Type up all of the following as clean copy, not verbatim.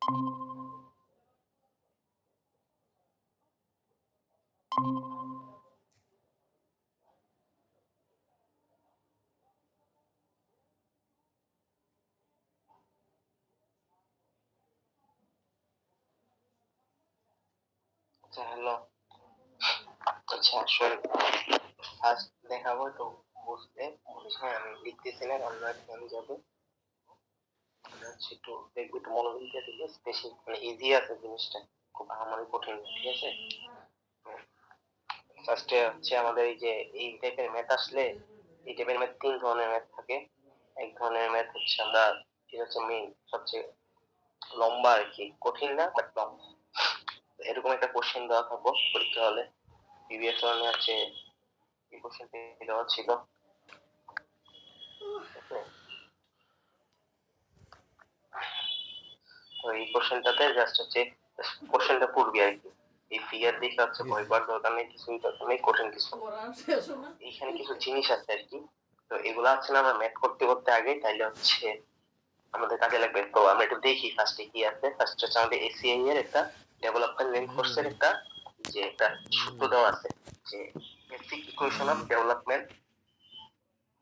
Hello. আচ্ছা শোন, first দেখাবো তো বুঝতে, বুঝে আমি লিখতেছি না, অন্য একটা আমি যাবো। একটু দেখবি, একটু মনোযোগ দিয়ে দিলে বেশি মানে ইজি আছে জিনিসটা, খুব আহামরি কঠিন না, ঠিক আছে? ফার্স্টে হচ্ছে আমাদের এই যে এই টাইপের ম্যাথ আসলে, এই টাইপের ম্যাথ তিন ধরনের ম্যাথ থাকে। এক ধরনের ম্যাথ হচ্ছে আমরা, এটা হচ্ছে মেইন সবচেয়ে লম্বা আর কি, কঠিন না বাট লম্বা। এরকম একটা কোশ্চেন দেওয়া থাকবো পরীক্ষা হলে, প্রিভিয়াস ওয়ানে হচ্ছে এই কোশ্চেন দেওয়া ছিল। তো এই কোশ্চেনটাতে জাস্ট হচ্ছে কোশ্চেনটা পড়বি আর কি, এই ফিগার দেখে হচ্ছে ভয় পাওয়ার দরকার নেই, কিছুই দরকার নেই, কঠিন কিছু। এইখানে কিছু জিনিস আছে আর কি, তো এগুলো হচ্ছে না আমরা ম্যাথ করতে করতে আগে, তাইলে হচ্ছে আমাদের কাজে লাগবে। তো আমরা একটু দেখি ফার্স্টে কি আছে। ফার্স্ট হচ্ছে আমাদের এসিআই এর একটা ডেভেলপমেন্ট লিঙ্ক কোর্সের একটা যে একটা সূত্র দেওয়া আছে, যে basic equation of development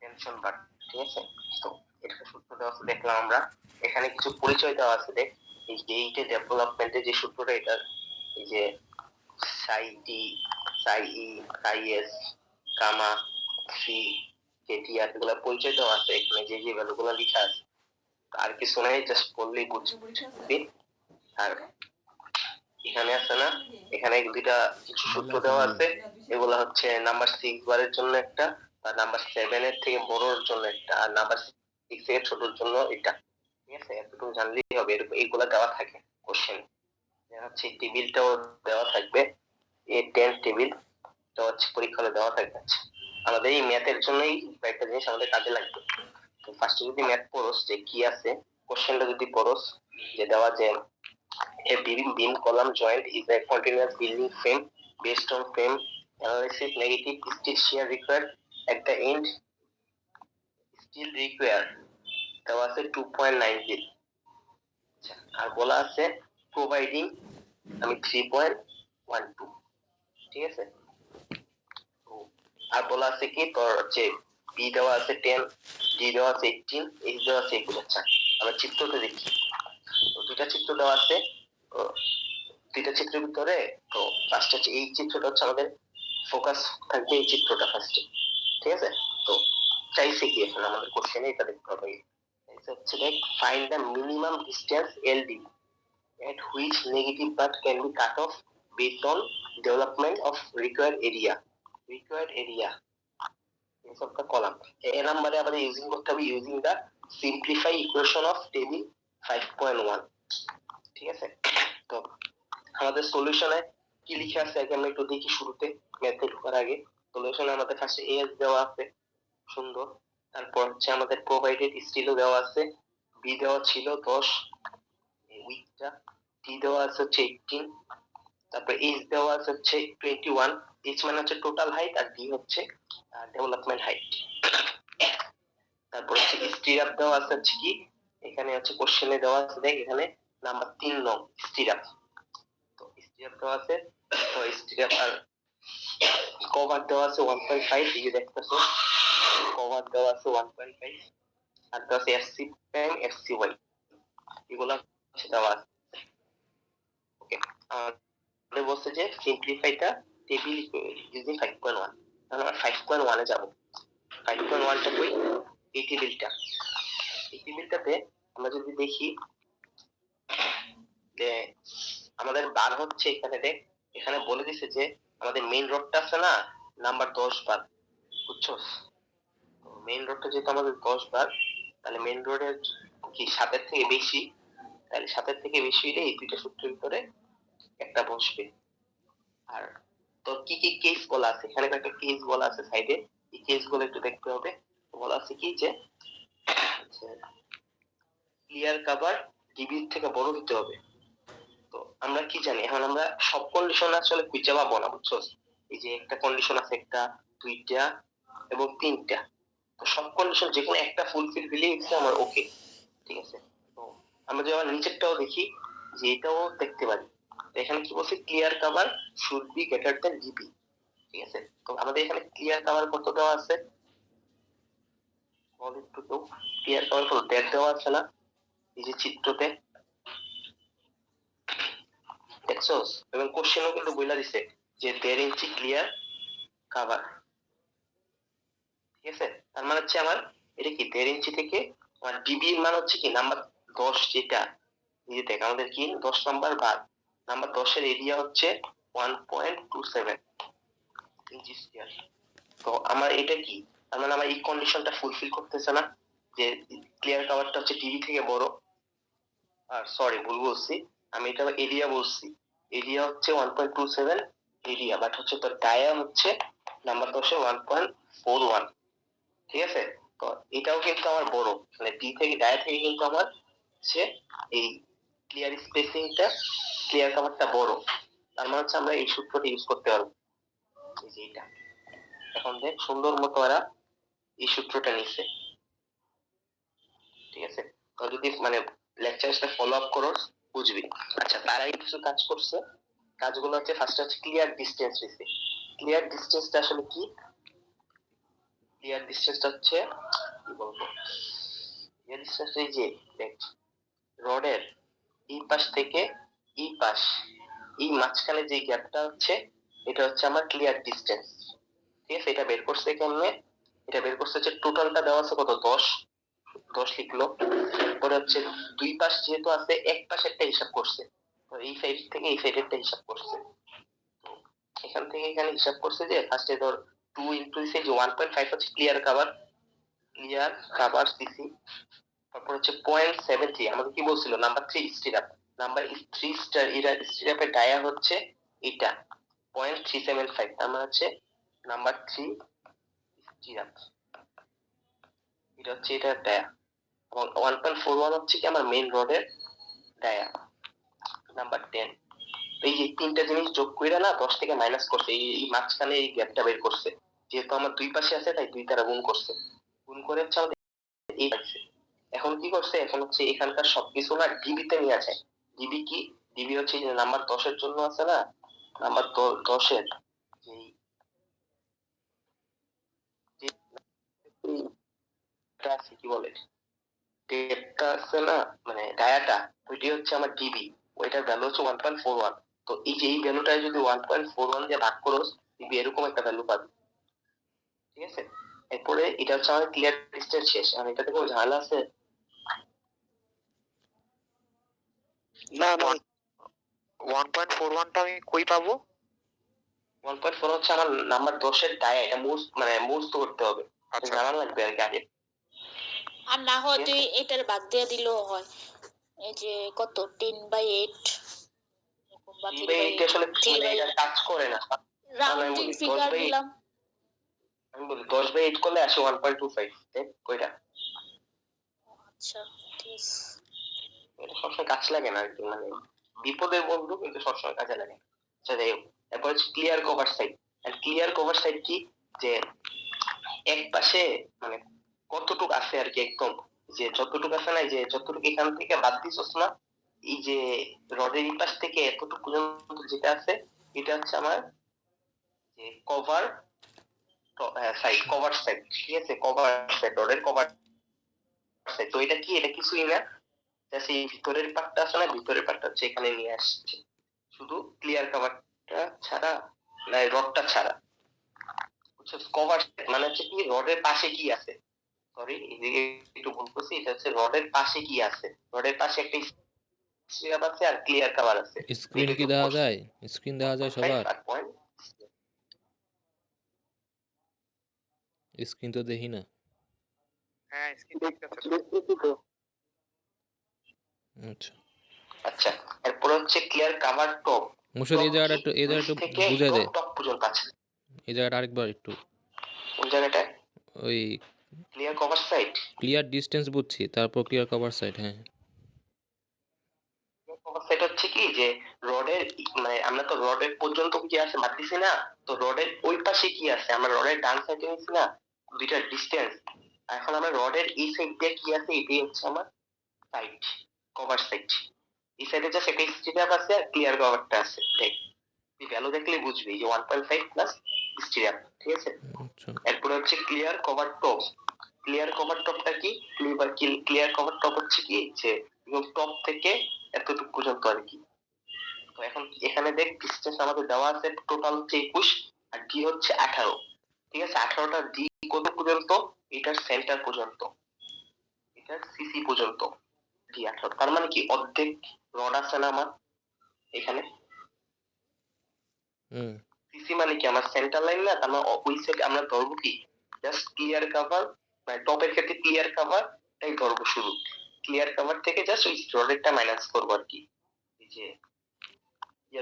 tension bar, ঠিক আছে? তো এটা সূত্র দেওয়া আছে দেখলাম আমরা, এখানে কিছু পরিচয় দেওয়া আছে দেখ। এই যে এইটা ডেভেলপমেন্টের যে সূত্রটা, এটা এই যে সাই টি, সাই ই, সাই এস, গামা, সি, কেটিআর, এগুলা পরিচয় দেওয়া আছে এখানে, যে যে ভ্যালুগুলো লেখা আছে। আর কিছু নাই, জাস্ট পড়লেই বুঝবি। আর এখানে আছে না, এখানে দুইটা কিছু সূত্র দেওয়া আছে, এগুলা হচ্ছে নাম্বার 6 বারের জন্য একটা, আর নাম্বার 7 এর থেকে বড়র জন্য একটা, আর নাম্বার 6 এর ছোটর জন্য এটা, ঠিক আছে? এতটুকু জানলেই হবে। এইগুলা দেওয়া থাকে কোশ্চেন, হচ্ছে টেবিলটাও দেওয়া থাকবে, এ 10 টেবিল তো হচ্ছে পরীক্ষা হলে দেওয়া থাকবে। আমাদের এই ম্যাথের জন্যই একটা জিনিস আমাদের কাজে লাগবে। তো ফার্স্টে যদি ম্যাথ পড়োস যে কি আছে, কোশ্চেনটা যদি পড়োস, যে দেওয়া যে a beam column joint is a continuous building frame based on frame analysis, negative steel shear required at the end, steel required দেওয়া আছে 2.90, আর বলা আছে প্রোভাইডিং আমি 3.12, ঠিক আছে? আর বলা আছে কি তোর হচ্ছে বি দেওয়া আছে 10, ডি দেওয়া আছে 18, এইচ দেওয়া আছে 21। আচ্ছা আমরা চিত্রটা দেখি, তো দুইটা চিত্র দেওয়া আছে, তো দুইটা চিত্রের ভিতরে তো ফার্স্ট হচ্ছে এই চিত্রটা হচ্ছে আমাদের ফোকাস থাকবে, এই চিত্রটা ফার্স্টে, ঠিক আছে? তো চাইছে কি এখন আমাদের কোশ্চেনে এটা দেখতে হবে, হচ্ছে দেখ find the minimum distance LD at which negative path can be cut off based on development of required area is of the column. A নাম্বারে আমাদের ইউজিং করতে হবে using the simplify equation of table 5.1, ঠিক আছে? তো আমাদের সলিউশনে কি লিখে আছে আগে আমরা একটু দেখি, শুরুতে ম্যাথে ঢোকার আগে সলিউশনে আমাদের ফার্স্টে এস দেওয়া আছে, সুন্দর। তারপর হচ্ছে আমাদের প্রোভাইডেড স্টিলও দেওয়া আছে, বি দেওয়া ছিল 10 উইকটা, টি দেওয়া আছে হচ্ছে 18, তারপর এইচ দেওয়া আছে হচ্ছে 21, এইচ মানে হচ্ছে টোটাল হাইট, আর ডি হচ্ছে ডেভেলপমেন্ট হাইট। তারপর হচ্ছে স্টিরাপ দেওয়া আছে হচ্ছে কি, এখানে হচ্ছে কোশ্চেনে দেওয়া আছে দেখ, এখানে নাম্বার 3 নং স্টিরাপ, তো স্টিরাপ দেওয়া আছে, তো স্টিরাপ আর কভার দেওয়া আছে 1.5, এই যে দেখতেছো কভার দেওয়া আছে 1.5, আর দেওয়া আছে এফসি প্রাইম এফসি ওয়াই, এগুলা হচ্ছে দেওয়া আছে। ওকে, আমাদের বলছে যে সিম্পলিফাইটা টেবিল ইউজিং 5.1, তাহলে আমরা 5.1 এ যাব। 5.1 টা কই, এই টেবিলটা, এই টেবিলটাতে আমরা যদি দেখি যে আমাদের বার হচ্ছে এখানে দেখ, এখানে বলে দিছে যে আমাদের মেইন রোডটা আছে না নাম্বার 10 বার, বুঝছো? তো মেইন রোডটা যেহেতু আমাদের 10 বার, তাহলে মেইন রোডের কি 7 থেকে বেশি, তাহলে 7 থেকে বেশি হলে এই দুইটা সূত্রের ভিতরে একটা বসবে। আর তোর কি কি কেস বলা আছে, এখানে একটা কেস বলা আছে সাইডে, এই কেস গুলো একটু দেখতে হবে। বলা আছে কি যে ক্লিয়ার কভার ডিবি থেকে বড় হতে হবে। তো আমরা কি জানি, এখন আমরা সব কন্ডিশন আসলে খুঁজে পাবো না, বুঝছো? এই যে একটা কন্ডিশন আছে, একটা, দুইটা এবং তিনটা, তো সব কন্ডিশন যে কোনো একটা ফুলফিল হলেই হচ্ছে আমার ওকে, ঠিক আছে? তো আমরা যদি আবার নিচেরটাও দেখি, যে এটাও দেখতে পারি। এখানে কি বলছে, clear cover should be greater than DB. ঠিক আছে, তো আমাদের এখানে ক্লিয়ার কভার কত দেওয়া আছে, বল একটু তো, ক্লিয়ার কভার কত দেওয়া আছে না এই যে চিত্রতে, দেখছো? এবং কোশ্চেনও কিন্তু বইলা দিছে যে 1.5 ইঞ্চি ক্লিয়ার কভার। ঠিক আছে, তার মানে হচ্ছে আমার এটা কি 1.5 ইঞ্চি থেকে আমার ডিবি এর মান হচ্ছে কি নাম্বার 10, যেটা এই যে দেখ আমাদের কি 10 নাম্বার ভাগ নাম্বার 10 এর এরিয়া হচ্ছে 1.27 ইঞ্চি স্কয়ার। তো আমার এটা কি, তার মানে আমার এই কন্ডিশনটা ফুলফিল করতেছে না, যে ক্লিয়ার কভারটা হচ্ছে ডিবি থেকে বড়। আর সরি, ভুল বলছি, আমি এটা এরিয়া বলছি, এরিয়া হচ্ছে 1.27 এরিয়া, বাট হচ্ছে তো ডায়া হচ্ছে নাম্বার 10 এ 1.41। ঠিক আছে, তো এটাও কিন্তু আমার বড়, মানে ডি থেকে ডায়া থেকে কিন্তু আমার হচ্ছে এই ক্লিয়ার স্পেসিংটা, ক্লিয়ার কভারটা বড়। তার মানে হচ্ছে আমরা এই সূত্রটা ইউজ করতে পারবো, এই যে এটা। এখন দেখ সুন্দর মতো ওরা এই সূত্রটা নিচ্ছে। ঠিক আছে, তো যদি মানে লেকচারটা ফলো আপ করো বুঝবি। আচ্ছা, তার আগে কিছু কাজ করছে, কাজগুলো হচ্ছে ফার্স্ট হচ্ছে ক্লিয়ার ডিসটেন্স দিছে। ক্লিয়ার ডিসটেন্সটা আসলে কি, ক্লিয়ার ডিসটেন্সটা হচ্ছে কি বলবো, ক্লিয়ার ডিসটেন্স এই যে দেখ রডের এই পাশ থেকে এই পাশ, এই মাঝখানে যে গ্যাপটা হচ্ছে এটা হচ্ছে আমার ক্লিয়ার ডিসটেন্স। ঠিক আছে, এটা বের করছে কেমনে, এটা বের করছে হচ্ছে টোটালটা দেওয়া আছে কত 10 লিখলো, পরে হচ্ছে দুই পাশ যেহেতু আছে এক পাশেরটা হিসাব করছে, তো এই সাইড থেকে এই সাইডেরটা হিসাব করছে। তো এখান থেকে এখানে হিসাব করছে যে ফার্স্টে ধর 2 ইনটু দিছে যে 1.5 হচ্ছে ক্লিয়ার কভার সিসি, তারপর হচ্ছে 0.73 আমাকে কি বলছিল নাম্বার 3 স্টিরাপ, নাম্বার 3 স্টিরাপের ডায়া হচ্ছে এটা 0.375, তার মানে হচ্ছে নাম্বার 3 স্টিরাপ, এটা হচ্ছে এটা ডায়া, এবং 1.41 হচ্ছে কি আমার মেইন রডের ডায়া নাম্বার 10। এই যে তিনটা জিনিস যোগ করে না 10 থেকে মাইনাস করছে, এই মাঝখানে এই গ্যাপটা বের করছে, যেহেতু আমার দুই পাশে আছে তাই দুই দ্বারা গুণ করছে, গুণ করে হচ্ছে আমাদের এই পাইছে। এখন কি করছে, এখন হচ্ছে এখানকার সবকিছু না ডিবি তে নিয়ে যায়। ডিবি কি, ডিবি হচ্ছে যে নাম্বার 10 এর জন্য আছে না, নাম্বার 10 এর যেই কি বলে ডেটটা আছে না, মানে ডায়াটা, ওইটি হচ্ছে আমার ডিবি, ওইটার ভ্যালু হচ্ছে 1.41। তো এই যে এই ভ্যালুটা যদি 1.41 দিয়ে ভাগ করো ডিবি এরকম একটা ভ্যালু পাবে। ঠিক আছে, এরপরে এটা হচ্ছে আমার ক্লিয়ার ডিসটেন্স শেষ, আর এটাতে কোনো ঝামেলা আছে না? 1.41টা আমি কই পাবো? 1.4 হচ্ছে আমার নাম্বার 10 এর ডায়া, এটা মুখস্থ করতে হবে, জানা লাগবে আর কি আগে। আর না হয় তুই এটার বাদ দিয়ে দিলেও হয়, এই যে কত 10/8 বা 3/8 আসলে এটা কাজ করে না, রাউন্ডিং ফিগার দিলাম। আমি বলি 10/8 করলে আসে 1.25, দেখ কয়টা। আচ্ছা ঠিক আছে, এটা সবসময় কাজ লাগে না আর কি, মানে বিপদের বন্ধু কিন্তু সবসময় কাজে লাগে। আচ্ছা যাই হোক, এরপর হচ্ছে ক্লিয়ার কভার সাইড। আর ক্লিয়ার কভার সাইড কি, যে এক পাশে মানে কতটুক আছে আর কি, একদম যে যতটুকু আছে না, যে যতটুকু এখান থেকে বাদ দিছস না, এই যে রডের এই পাশ থেকে এতটুকু পর্যন্ত যেটা আছে এটা হচ্ছে আমার যে কভার সাইড, কভার সাইড। ঠিক আছে, কভার সাইড, রডের কভার সাইড। তো এটা কি, এটা কিছুই না, জাস্ট এই ভিতরের পার্টটা আছে না, ভিতরের পার্টটা হচ্ছে এখানে নিয়ে আসছে, শুধু ক্লিয়ার কভারটা ছাড়া, না রডটা ছাড়া। কভার মানে হচ্ছে কি রডের পাশে কি আছে, সরি এদিকে একটু ভুল করছি, এটা হচ্ছে রডের পাশে কি আছে, রডের পাশে একটা স্টিরাপ আছে আর ক্লিয়ার কভার আছে। স্ক্রিন কি দেখা যায়, স্ক্রিন দেখা যায় সবার? স্ক্রিন তো দেখি না। হ্যাঁ স্ক্রিন দেখতেছি তো। আচ্ছা আচ্ছা, এরপর হচ্ছে ক্লিয়ার কভার টপ। মুশাদ এই জায়গাটা একটু বুঝাই দে, টপ পর্যন্ত আছে এই জায়গাটা আরেকবার একটু। কোন জায়গাটা? ওই clear cover side, clear distance বুঝছি, তারপর ক্লিয়ার কভার সাইড। হ্যাঁ কভার সাইড হচ্ছে কি যে রডের মানে আমরা তো রডের পর্যন্ত কি আছে মারতেছি না, তো রডের ওই পাশে কি আছে, আমরা রডের ডান সাইডে নিছি না দুইটা ডিসটেন্স, এখন আমরা রডের এই সাইড দিয়ে কি আছে এটাই হচ্ছে আমার সাইড, কভার সাইড। এই সাইডে জাস্ট একটা স্টিরাপ আছে আর ক্লিয়ার কভারটা আছে। দেখ তুই ভ্যালু দেখলে বুঝবি যে 1.5 প্লাস স্টিরাপ, ঠিক আছে। আচ্ছা এরপরে হচ্ছে clear cover top. Clear cover টপটা কি? ক্লিয়ার কভার টপ হচ্ছে কি যে টপ থেকে এতটুকু পর্যন্ত আর কি। তো এখন এখানে দেখ ডিসটেন্স আমাদের দেওয়া আছে টোটাল হচ্ছে 21 আর ডি হচ্ছে 18, ঠিক আছে। 18টা ডি কত পর্যন্ত? এটার সেন্টার পর্যন্ত, এটার সিসি পর্যন্ত ডি 18। তার মানে কি অর্ধেক রড আছে না আমার এখানে। হুম সিসি মানে কি আমার সেন্টার লাইন না, তার মানে ওই সাইড আমরা ধরবো কি জাস্ট ক্লিয়ার কভার, মানে টপের ক্ষেত্রে ক্লিয়ার কভার তাই ধরবো শুরু। ক্লিয়ার কভার থেকে জাস্ট ওই রডেরটা মাইনাস করবো আর কি। এই যে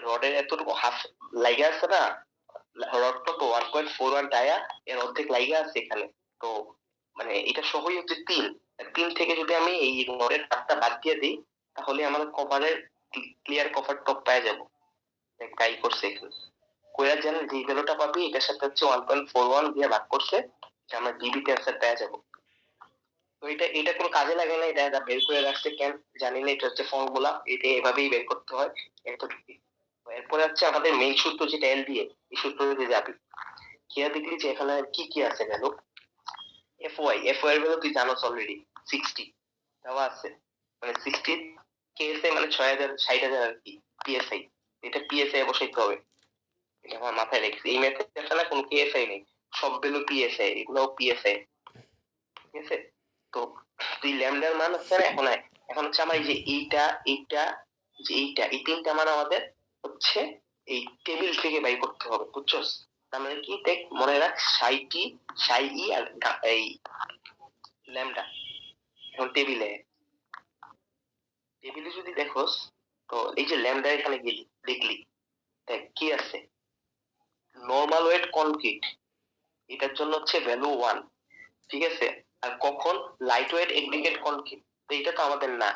রডের এতটুকু হাফ লাইগা আছে না, রডটা তো 1.41 ডায়া, এর অর্ধেক লাইগা আছে এখানে। তো মানে এটা সহই হচ্ছে 3, 3 থেকে যদি আমি এই রডের হাফটা বাদ দিয়ে দিই তাহলে আমাদের কভারের ক্লিয়ার কভার টপ পেয়ে যাবো। দেখ তাই করছে এখানে। কোয়ার জানেন যে ভ্যালুটা পাবি এটার সাথে হচ্ছে 1.41 দিয়ে ভাগ করছে, যে আমরা ডিবিতে অ্যান্সার পেয়ে যাবো। তো এটা কোনো কাজে লাগে না, এটা বের করে রাখছে কেন জানি না, এটা হচ্ছে ফর্মুলা, এটা এভাবেই বের করতে হয় এতটুকু। এরপরে হচ্ছে আমাদের মেইন সূত্র যেটা এল দিয়ে, এই সূত্র দিয়ে যাবি। খেয়া দেখলি যে এখানে কি কি আছে ভ্যালু। এফওয়াই এর ভ্যালু তুই জানোস অলরেডি 60 দেওয়া আছে, মানে 60 কেএসআই মানে 6000 60,000 আর কি পিএসআই। এটা পিএসআই বসাইতে হবে, এটা আমার মাথায় রেখেছি। এই ম্যাথে না কোনো পিএসআই নেই, সব ভ্যালু পিএসআই, এগুলো পিএসআই, ঠিক আছে। তো তুই ল্যামডার মান হচ্ছে না এখন এখন হচ্ছে আমার এই যে এইটা যে এই তিনটা মান আমাদের হচ্ছে এই টেবিল থেকে বাই করতে হবে, বুঝছস। তার মানে কি দেখ মনে রাখ সাইটি সাই ই আর এই ল্যামডা। এখন টেবিলে যদি দেখোস তো এই যে ল্যামডা এখানে গেলি দেখলি দেখ কি আছে, নর্মাল ওয়েট কনক্রিট, এটার জন্য হচ্ছে ভ্যালু 1, ঠিক আছে। আর কখন লাইট ওয়েট এগ্রিগেট কনক্রিট, তো এটা তো আমাদের না,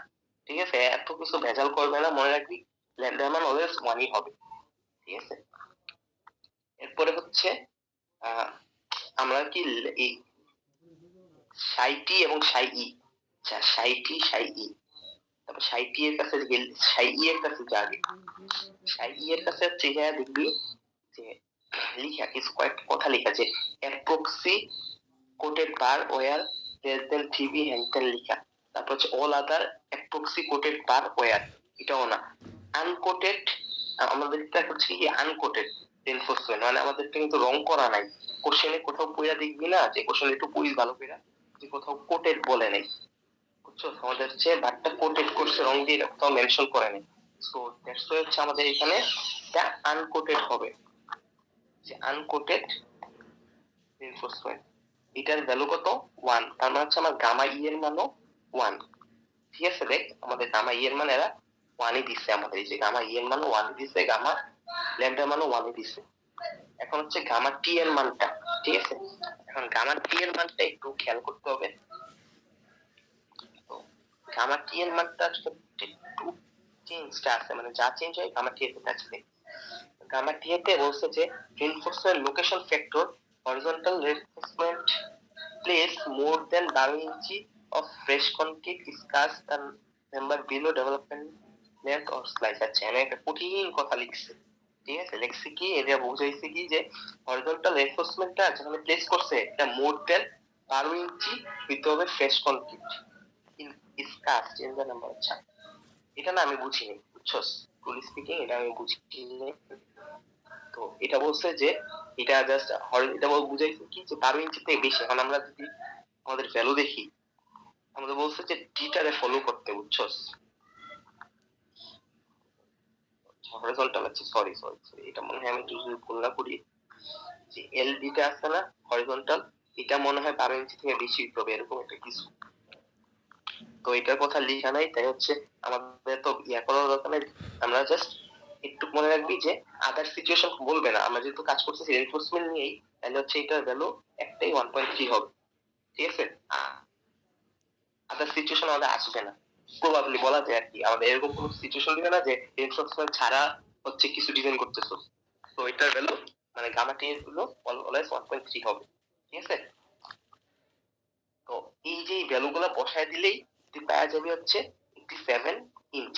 ঠিক আছে। এত কিছু ভেজাল করবে না, মনে রাখবি ল্যামডার মান অলওয়েজ 1ই হবে, ঠিক আছে। এরপরে হচ্ছে আহ, আমরা কি এই সাইটি এবং সাই ই, আচ্ছা সাইটি সাই ই, তারপর সাইটি এর কাছে গেলে সাই ই এর কাছে যা আগে, সাই ই এর কাছে হচ্ছে যা দেখবি যে লিখা কিছু কয়েকটা কথা লেখা যে epoxy coated bar were less than 3B handle লিখা। তারপর হচ্ছে all other epoxy coated bar were, এটাও না। আনকোটেড, আমাদেরটা হচ্ছে কি আনকোটেড রেনফোর্সমেন্ট, মানে আমাদেরটা কিন্তু রং করা নাই। কোশ্চেনে কোথাও পড়া দেখবি না যে কোশ্চেন একটু পড়িস ভালো করে যে কোথাও কোটেড বলে নাই, বুঝছো। আমাদের হচ্ছে বারটা কোটেড করছে রং দিয়ে, এটা কোথাও মেনশন করে নাই। সো দ্যাটস ওয়াই হচ্ছে আমাদের এখানে এটা আনকোটেড হবে, যে আনকোটেড রিইনফোর্সমেন্ট। এটার ভ্যালু কত 1, তার মানে হচ্ছে আমার গামা ই এর মানও 1, ঠিক আছে। দেখ আমাদের গামা ই এর মান এরা 1ই দিচ্ছে, আমাদের এই যে গামা ই এর মানও 1 দিচ্ছে, গামা ল্যামডা মানও 1ই দিচ্ছে। এখন হচ্ছে গামা টি এর মানটা, ঠিক আছে। এখন গামা টি এর মানটা একটু খেয়াল করতে হবে। তো গামা টি এর মানটা একটু চেঞ্জটা আছে, মানে যা চেঞ্জ হয় গামা টি এর ক্ষেত্রে আছে। গামা টি এতে বলছে যে reinforcement location factor horizontal reinforcement place more than 12 inch of fresh concrete is cast the member below development length or slice। আচ্ছা আমি একটা কঠিন কথা লিখছি, ঠিক আছে। লিখছি কি এটা বুঝাইছে কি যে horizontal reinforcementটা যেখানে প্লেস করছে এটা মোর দেন 12 ইঞ্চি হইতে হবে fresh concrete is cast in the number. আচ্ছা এটা না আমি বুঝিনি, বুঝছস, ট্রুলি স্পিকিং এটা আমি বুঝিনি। তো এটা বলছে যে এটা জাস্ট এটা বুঝাইছে কি যে 12 ইঞ্চি থেকে বেশি। এখন আমরা যদি আমাদের ভ্যালু দেখি, আমাদের বলছে যে ডিটারে ফলো করতে, বুঝছস। হরিজন্টাল আছে, সরি সরি সরি, এটা মনে হয় আমি যদি ভুল না করি যে এল ডিটা আছে না হরিজন্টাল, এটা মনে হয় 12 ইঞ্চি থেকে বেশি হবে এরকম একটা কিছু। তো এটার কথা লেখা নাই, তাই হচ্ছে আমাদের তো ইয়া করার দরকার নেই। আমরা জাস্ট একটু মনে রাখবি যে আদার সিচুয়েশন বলবে না, আমরা যেহেতু কাজ করতেছি রেইনফোর্সমেন্ট নিয়েই, তাহলে হচ্ছে এটার ভ্যালু একটাই 1.3 হবে, ঠিক আছে। আদার সিচুয়েশন আমাদের আসবে না, প্রবাবলি বলা যায় আর কি। আমাদের এরকম কোনো সিচুয়েশন দিবে না যে রেইনফোর্সমেন্ট ছাড়া হচ্ছে কিছু ডিজাইন করতেছো। তো এটার ভ্যালু মানে গামা টি এর ভ্যালু অলওয়েজ 1.3 হবে, ঠিক আছে। তো এই যে ভ্যালু গুলা বসায় দিলেই তুই পাওয়া যাবে হচ্ছে 87 ইঞ্চ।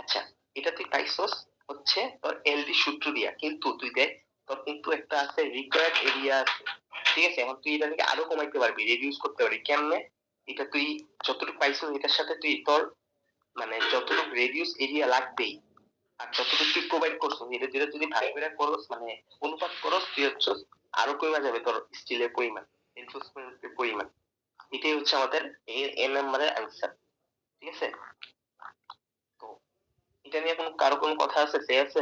আচ্ছা, এটা তুই পাইছস হচ্ছে তোর এলডি সূত্র দিয়া, কিন্তু তুই দেখ তোর কিন্তু একটা আছে রিকোয়ার্ড এরিয়া আছে, ঠিক আছে? এখন তুই এটা থেকে আরো কমাইতে পারবি, রিডিউস করতে পারবি কেমনে? এটা তুই যতটুকু পাইছস এটার সাথে তুই তোর মানে যতটুকু রেডিউস এরিয়া লাগবেই আর যতটুকু তুই প্রোভাইড করছিস এটা যেটা যদি ভাগ করে করস মানে অনুপাত করস তুই হচ্ছে আরো কমে যাবে তোর স্টিলের পরিমাণ, এনফোর্সমেন্টের পরিমাণ। এটাই হচ্ছে আমাদের এ নাম্বারের অ্যান্সার, ঠিক আছে? তো এটা নিয়ে কারো কোনো কথা আছে, সে আছে?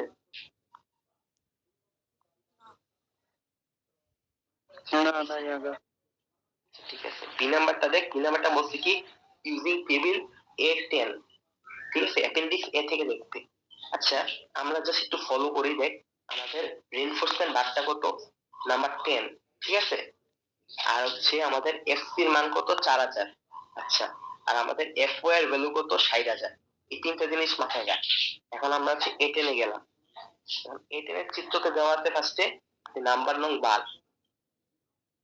ঠিক আছে, বি নাম্বারটা দেখ। বি নাম্বারটা বলছে কি ইউজিং টেবিল A10, ঠিক আছে? অ্যাপেন্ডিক্স এ থেকে দেখতে। আচ্ছা, আমরা জাস্ট একটু ফলো করি। দেখ আমাদের রেইনফোর্সমেন্ট ভাগটা কত, নাম্বার 10, ঠিক আছে? আর হচ্ছে আমাদের এফসি এর মান কত, 4000। আচ্ছা, আর আমাদের এফওয়াই এর ভ্যালু কত, 60000। এই তিনটা জিনিস মাথায় রাখ। এখন আমরা হচ্ছে A10 এ গেলাম। A10 এর চিত্রতে দেওয়া আছে ফার্স্টে নাম্বার নং 12।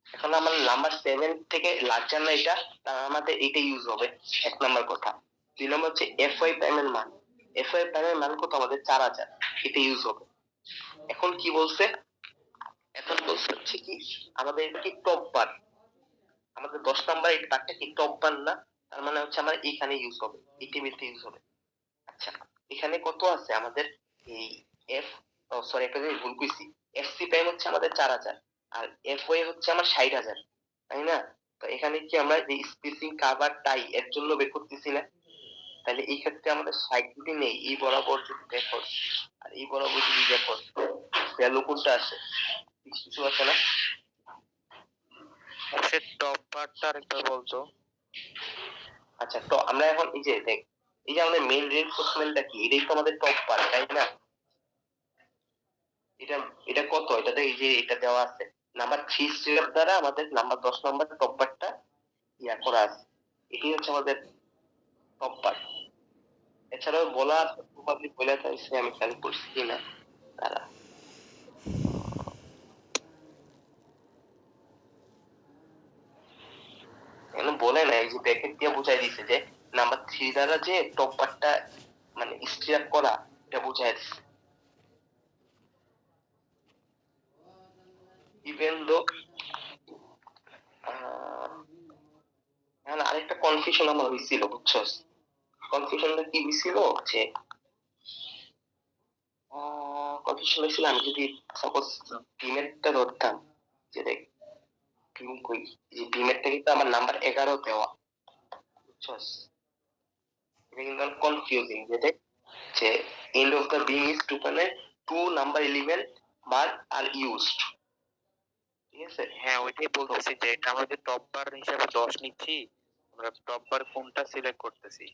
এখন আমার নাম্বার 7 থেকে লার্জার না এটা, তার আমাদের এটা ইউজ হবে, এক নাম্বার কথা। দুই নাম্বার হচ্ছে এফওয়াই প্রাইম এর মান। এফওয়াই প্রাইম এর মান কত, আমাদের 4000, এটা ইউজ হবে। এখন কি বলছে, এখন বলছে হচ্ছে কি আমাদের এটা কি টপ বার, আমাদের 10 নাম্বার এই বারটা কি টপ বার না? তার মানে হচ্ছে আমার এখানে ইউজ হবে, এই টেবিলতে ইউজ হবে। আচ্ছা, এখানে কত আছে আমাদের এই এফ, সরি একটা জিনিস ভুল কইছি, এফসি প্রাইম হচ্ছে আমাদের 4000 আর এফওয়াই হচ্ছে আমার 60000, তাই না? তো এখানে কি আমরা এই স্পেসিং কভার টাই এর জন্য বের করতেছি না? তাহলে এই ক্ষেত্রে আমাদের 60 যদি নেই, এই বরাবর যদি দেখো আর এই বরাবর যদি দেখো ভ্যালু কোনটা আছে, কিছু আছে না? সে টপ পার্টটা আরেকবার বলতো। আচ্ছা, তো আমরা এখন এই যে দেখ, এই যে আমাদের মেইন রেইনফোর্সমেন্টটা কি, এটাই তো আমাদের টপ পার্ট, তাই না? এটা এটা কত, এটাতে এই যে এটা দেওয়া আছে নাম্বার 3 স্টেপ দ্বারা আমাদের নাম্বার 10 নাম্বার টপ পার্টটা ইয়া করা আছে, এটাই হচ্ছে আমাদের টপ পার্ট। এছাড়াও বলা আছে, প্রবাবলি বলে আছে, আমি খেয়াল করছি কিনা তারা এখানে বলে না, এই যে ব্র্যাকেট দিয়ে বুঝাই দিছে যে নাম্বার 3 দ্বারা যে টপ পার্টটা মানে স্ট্রিপ করা, এটা বুঝাই দিছে। ইভেন দো এখন আরেকটা কনফিউশন আমার হয়েছিল, বুঝছস? কনফিউশনটা কি হয়েছিল যে কনফিউশন হয়েছিল, আমি যদি সাপোজ ডিমেটটা ধরতাম, যে দেখ ডিম কই, যে ডিমেটটা কিন্তু আমার নাম্বার 11 দেওয়া, বুঝছস? এটা কিন্তু কনফিউজিং, যে দেখ যে end of the beam is two মানে 2 number element bar are used, ঠিক আছে? হ্যাঁ, ওইটাই বলতেছি যে এটা আমাদের টপ বার হিসাবে 10 নিচ্ছি, আমরা টপ বার কোনটা সিলেক্ট করতেছি।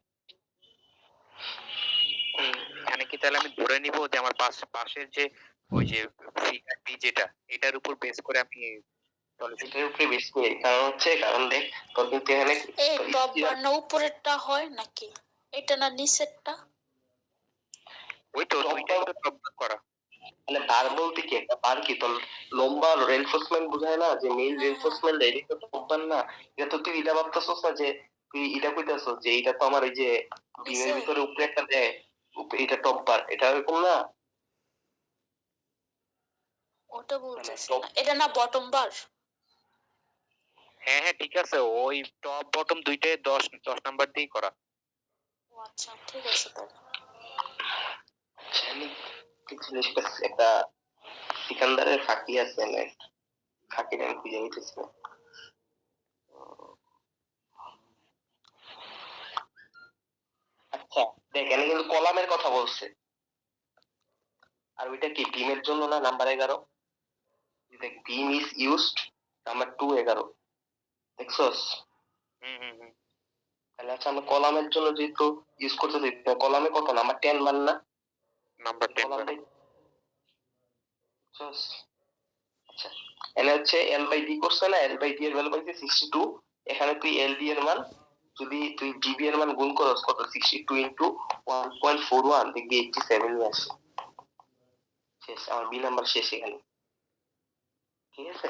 এখানে কি তাহলে আমি ধরে নিব যে আমার পাশের যে ওই যে ফিগার বি যেটা, এটার উপর বেস করে আমি এটার উপরে বেশি নেই, কারণ হচ্ছে কারণ দেখ তোর কিন্তু এখানে এই টপ বার না উপরেরটা হয় নাকি, এটা না নিচেরটা? ওই তো দুইটাই তো টপ বার করা। মানে বার বলতে কি, একটা বার কি তোর লম্বা রেনফোর্সমেন্ট বুঝায় না, যে মেইন রেনফোর্সমেন্ট এটা তো টপবার না। এটা তো তুই এটা ভাবতেছস না যে তুই এটা কইতাছস যে এটা তো আমার এই যে ডিমের ভিতরে উপরে একটা দেয়, এটা টপবার, এটা এরকম না? ওটা বলতেছি না, এটা না বটম বার? হ্যাঁ হ্যাঁ ঠিক আছে, ওই টপ বটম দুইটাই 10 নাম্বার দিয়েই করা। ও আচ্ছা, ঠিক আছে তাহলে। আমি ঠিক জিনিসটা একটা সিকান্দারের ফাঁকি আছে না, ফাঁকিটা আমি খুঁজে নিতেছি না। আচ্ছা দেখ, এখানে কিন্তু কলামের কথা বলছে, আর ওইটা কি বিমের জন্য না, নাম্বার 11। দেখ বিম ইজ ইউজড নাম্বার 2 11, দেখছস? হুম হুম হুম। তাহলে আচ্ছা আমরা কলামের জন্য যেহেতু ইউজ করতেছি, কলামে কত নাম্বার 10 মান না, নাম্বার 10 কলাম বার। দেখছস? আচ্ছা, এখানে হচ্ছে এল বাই ডি করছে না, এল বাই ডি এর ভ্যালু পাইছে 62। এখানে তুই এল ডি এর মান যদি তুই ডিবি এর মান গুণ করস কত, 62 ইনটু 1.41, দেখবি 87 এ আসে। শেষ, আমার বি নাম্বার শেষ এখানে, ঠিক আছে?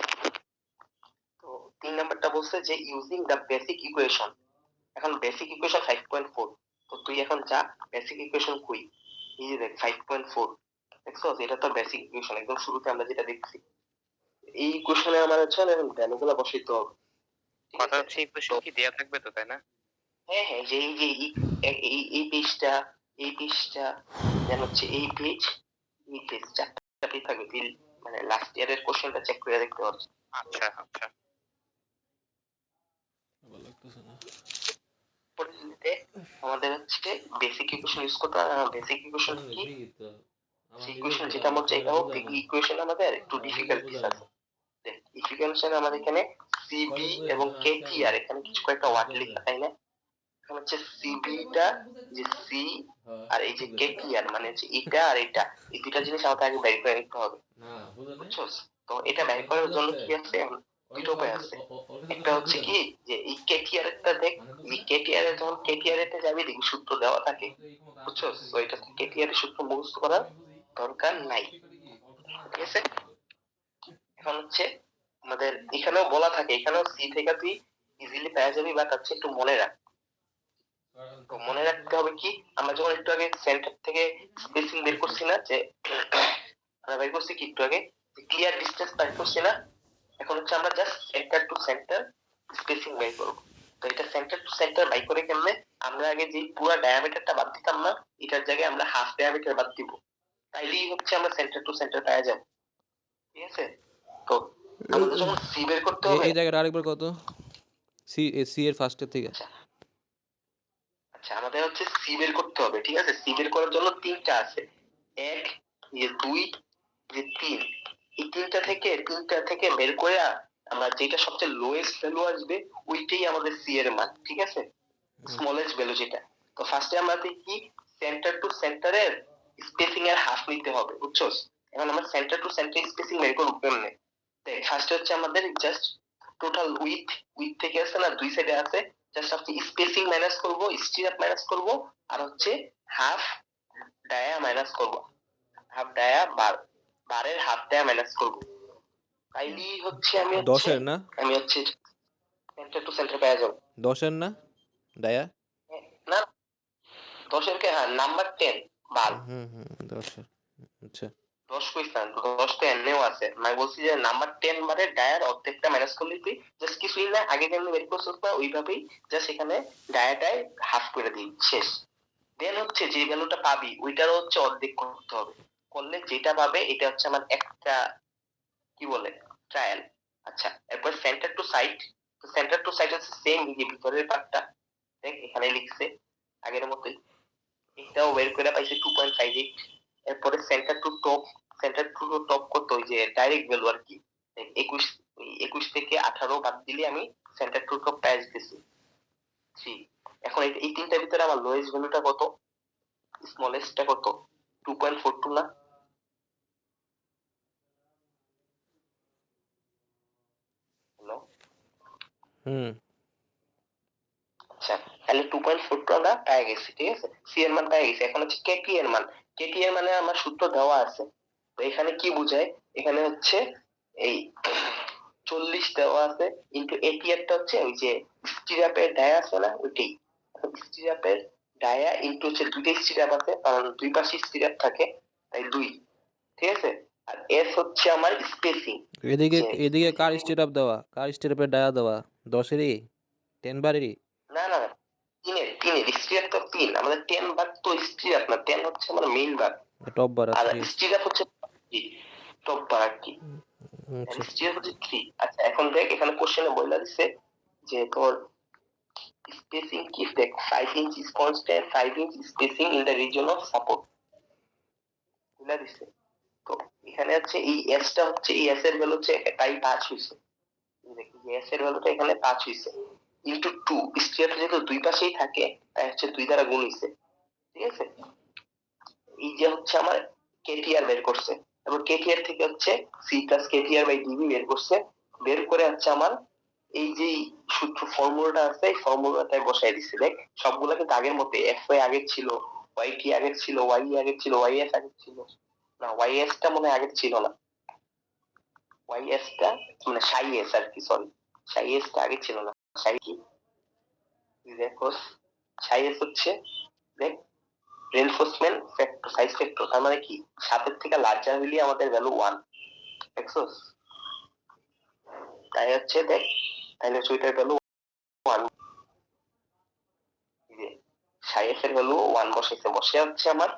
তো 3 নাম্বারটা বলছে যে ইউজিং দা বেসিক ইকুয়েশন। এখন বেসিক ইকুয়েশন 5.4, তো তুই এখন যা বেসিক ইকুয়েশন কই, এই যে দেখ 5.4 দেখছো, এটা তো বেসিক ইকুয়েশন, একদম শুরুতে আমরা যেটা দেখছি। এই ইকুয়েশনে আমার হচ্ছে ভ্যালুগুলো বসাইতে হবে, ঠিক কথা আছে? হচ্ছে ইকুয়েশন কি দেয়া থাকবে তো, তাই না? হ্যাঁ হ্যাঁ, যে এই পেজটা, এই পেজটা, দেন হচ্ছে এই পেজ, এই পেজ, চারটা পেজ থাকবে। মানে লাস্ট ইয়ারের কোশ্চেনটা চেক করে দেখতে পাচ্ছি। আচ্ছা আচ্ছা। পরবর্তীতে আমাদের হচ্ছে বেসিক ইকুয়েশন ইউজ করতে হবে। বেসিক ইকুয়েশন কি? ইকুয়েশন যেটা আমরা চাইতে হবে, ইকুয়েশন আমাদের একটু ডিফিকাল্টিস আছে। ইকুয়েশন আমাদের এখানে সিবি এবং কেটিআর, এখানে কিছু কয়েকটা ওয়ার্ড লেখা, তাই না? এখানে হচ্ছে সিবিটা, যে সি, আর এই যে কেটিআর মানে হচ্ছে এটা আর এটা, এই দুটা জিনিস আমাদের আগে বের করে নিতে হবে, বুঝছো? তো এটা বের করার জন্য কি আছে, দুটো উপায় আছে। একটা হচ্ছে কি, যে এই কেটিআর টা দেখ, এই কেটিআর এর যখন কেটিআর এতে যাবি দেখবি সূত্র দেওয়া থাকে, বুঝছো? তো এটা কেটিআর এর সূত্র মুখস্থ করার দরকার নাই, ঠিক আছে? এখন হচ্ছে আমাদের এখানেও বলা থাকে, এখানেও সি থেকে তুই ইজিলি পেয়ে যাবি, বাট হচ্ছে একটু মনে রাখ। তো মনে রাখতে হবে কি, আমরা যখন একটু আগে সেন্টার থেকে স্পেসিং বের করছি না, যে আমরা বের করছি কি একটু আগে, ক্লিয়ার ডিসটেন্স বের করছি না, এখন হচ্ছে আমরা just centre to centre spacing বের করব। তো এটা সেন্টার টু সেন্টার বাই করে কেমনে, আমরা আগে যে পুরো ডায়ামিটারটা বাদ দিতাম না, এটার জায়গায় আমরা হাফ ডায়ামিটার বাদ দিব, তাইলেই হচ্ছে আমরা সেন্টার টু সেন্টার পেয়ে যাব, ঠিক আছে? তো আমাদের যখন সি বের করতে হবে, এই জায়গাটা আরেকবার কত? সি এর ফার্স্টের থেকে। আচ্ছা আচ্ছা, আমাদের হচ্ছে সি বের করতে হবে, ঠিক আছে? সি বের করার জন্য তিনটা আছে, এক, যে দুই, যে তিন। এই তিনটা থেকে বের করে আমরা যেটা সবচেয়ে লোয়েস্ট ভ্যালু আসবে ওইটাই আমাদের সি এর মান, ঠিক আছে? স্মলেস্ট ভ্যালু যেটা। তো ফার্স্টে আমরা দেখি সেন্টার টু সেন্টারের স্পেসিং এর হাফ নিতে হবে, বুঝছো? এখন আমরা সেন্টার টু সেন্টার স্পেসিং বের করব কেমনে? দেখ ফার্স্টে হচ্ছে আমাদের জাস্ট টোটাল উইথ থেকে আছে না, দুই সাইডে আছে, জাস্ট আপনি স্পেসিং মাইনাস করব, স্টিরাপ মাইনাস করব, আর হচ্ছে হাফ ডায়া মাইনাস করব, হাফ ডায়া বারের হাফ ডায়া মাইনাস করব, তাইলেই হচ্ছে আমি 10 এর না? হচ্ছে সেন্টার টু সেন্টার পেয়ে যাবো। 10 এর না ডায়া? না, 10 কে, হ্যাঁ নাম্বার 10 বার। 10 এর। আচ্ছা 10 কইছেন, 10 তো এমনিও আছে, আমি বলছি যে নাম্বার 10 বারের ডায়ার অর্ধেকটা মাইনাস করলে তুই জাস্ট কিছুই না, আগে যেমনি বের করছিস না ওইভাবেই জাস্ট এখানে ডায়াটায় হাফ করে দিই, শেষ। দেন হচ্ছে যে ভ্যালুটা পাবি ওইটারও হচ্ছে অর্ধেক করতে হবে, করলে যেটা পাবে এটা হচ্ছে আমার একটা কি বলে ট্রায়াল। আচ্ছা, এরপর সেন্টার টু সাইড, তো সেন্টার টু সাইড হচ্ছে সেম, এই যে ভিতরের পার্টটা দেখ এখানে লিখছে আগের মতোই, এটাও বের করে পাইছে 2.58। এরপরে সেন্টার টু টপ কত, ওই যে ডাইরেক্ট ভ্যালু আর কি, 21, 21 থেকে 18 বাদ দিলে আমি সেন্টার টু টপ পেয়ে যেতেছি 3। এখন এই তিনটার ভিতরে আমার লোয়েস্ট ভ্যালুটা কত, স্মলেস্টটা কত, 2.42 না? হ্যালো, হুম আচ্ছা, তাহলে 2.42 আমরা পেয়ে গেছি, ঠিক আছে? সি এর মান পেয়ে গেছি। এখন হচ্ছে কেটি এর মান, কেটি এর মানে আমার সূত্র দেওয়া আছে। তো এখানে কি বোঝায়, এখানে হচ্ছে এই 40 দেওয়া আছে, ইনটু এটি একটা হচ্ছে ওই যে স্টিরাপের ডায়া আছে না ওইটাই, স্টিরাপের ডায়া ইনটু হচ্ছে দুইটা স্টিরাপ আছে, কারণ দুই পাশে স্টিরাপ থাকে তাই 2, ঠিক আছে? আর এস হচ্ছে আমার স্পেসিং, এদিকে যে এদিকে কার স্টেট দেওয়া, কার স্টেটের ডায়া দেওয়া? 10-এরই 10 বারেরই? না না না, তিনের স্টিরাপ তো 3, আমাদের 10 বার তো স্টিরাপ না, 10 হচ্ছে আমার মেইন বার, টপ বার আর 3। স্টিরাপ হচ্ছে টপ বার আর কি, আচ্ছা স্টিরাপ হচ্ছে 3। আচ্ছা এখন দেখ এখানে কোশ্চেনে বলে দিছে যে তোর স্পেসিং কি, দেখ 5 inch is constant, 5 inch spacing in the reason of support বলে দিছে। তো এখানে হচ্ছে এই এস টা হচ্ছে, এই এস এর ভ্যালু হচ্ছে তাই 5 হইছে, দেখ এই এস এর ভ্যালুটা এখানে 5 হইছে, ইনটু 2, স্টিরাপ যেহেতু দুই পাশেই থাকে তাই হচ্ছে 2 দ্বারা গুণ হইছে, ঠিক আছে? এই যে হচ্ছে আমার কেটিআর বের করছে, এবং কেটিআর থেকে হচ্ছে C plus KTR by DB বের করছে, বের করে হচ্ছে আমার এই যে সূত্র ফর্মুলাটা আছে এই ফর্মুলাটায় বসাই দিচ্ছে। দেখ সবগুলা কিন্তু আগের মতো, এফ ওয়াই আগে ছিল, ওয়াই টি আগে ছিল, ওয়াই আগে ছিল, ওয়াই এস আগে ছিল না, ওয়াই এস টা মনে হয় আগে ছিল না, ওয়াই এস টা মানে সাই এস আর কি, সরি সাই এস টা আগে ছিল না, সাই কি দেখো, সাই এস হচ্ছে দেখ রেনফোর্সমেন্ট ফ্যাক্টর সাইজ ফ্যাক্টর, তার মানে কি 7 থেকে লার্জার হইলে আমাদের ভ্যালু 1, দেখছস? তাই হচ্ছে দেখ, তাহলে ওইটার ভ্যালু 1, যে সাইজ এর ভ্যালু 1 বসাইছে, বসে হচ্ছে আমার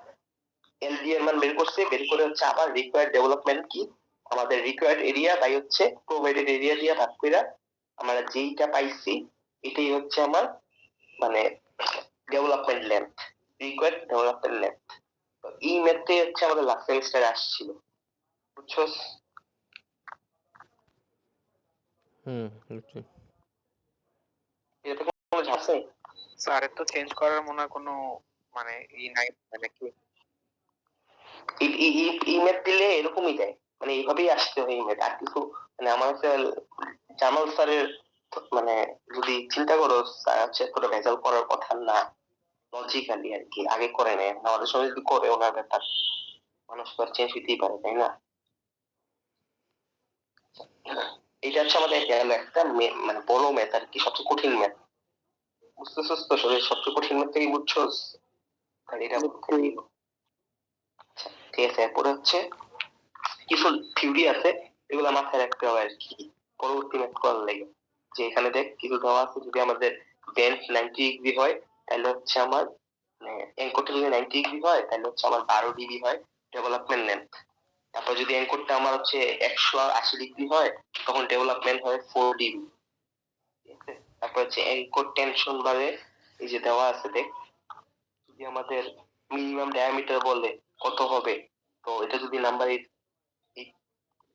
এলডি এর মান বের করছে, বের করে হচ্ছে আবার রিকোয়ার্ড ডেভেলপমেন্ট কি, আমাদের রিকোয়ার্ড এরিয়া বাই হচ্ছে প্রোভাইডেড এরিয়া দিয়ে ভাগ কইরা আমরা যেইটা পাইছি এটাই হচ্ছে আমার মানে development length, required development length. তো এই ম্যাথটাই হচ্ছে আমাদের লাস্ট সেমিস্টারে আসছিল, বুঝছস? বুঝছি। এটা কোনো ঝামেলা আছে? স্যারের তো চেঞ্জ করার মনে হয় কোনো মানে নাই, মানে কি এই ম্যাথ দিলে এরকমই দেয়, মানে এইভাবেই আসতে হয় এই ম্যাথ, আর কিছু মানে আমার হচ্ছে জামাল স্যারের মানে যদি চিন্তা করো স্যার হচ্ছে এতটা ভেজাল করার কথা না, লজিক্যালি আর কি আগে করে নেয়, আমাদের সময় যদি করে ওনার ব্যাপার, মানুষ তো চেঞ্জ হইতেই পারে, তাই না? এটা হচ্ছে আমাদের গেল একটা মানে বড় ম্যাথ আর কি, সবচেয়ে কঠিন ম্যাথ, বুঝতেছস তো? সবচেয়ে কঠিন ম্যাথ থেকে বুঝছস, তাহলে এটা বলতে দিল। আচ্ছা, ঠিক আছে, এরপরে হচ্ছে কিছু থিওরি আছে এগুলো মাথায় রাখতে হবে আর কি পরবর্তী ম্যাথ করার লাগে। যে এখানে দেখ কিছু দেওয়া আছে, যদি আমাদের বেঞ্চ 90 ডিগ্রি হয় তাহলে হচ্ছে আমার মানে অ্যাঙ্করটা যদি 90 ডিগ্রি হয় তাহলে হচ্ছে আমার 12 ডিগ্রি হয় ডেভেলপমেন্ট লেন্থ। তারপর যদি অ্যাঙ্করটা আমার হচ্ছে 180 ডিগ্রি হয় তখন ডেভেলপমেন্ট হয় 4 ডিগ্রি। ঠিক আছে, তারপর হচ্ছে অ্যাঙ্কর টেনশন বাড়ে, এই যে দেওয়া আছে দেখ, যদি আমাদের মিনিমাম ডায়ামিটার বলে কত হবে, তো এটা যদি নাম্বার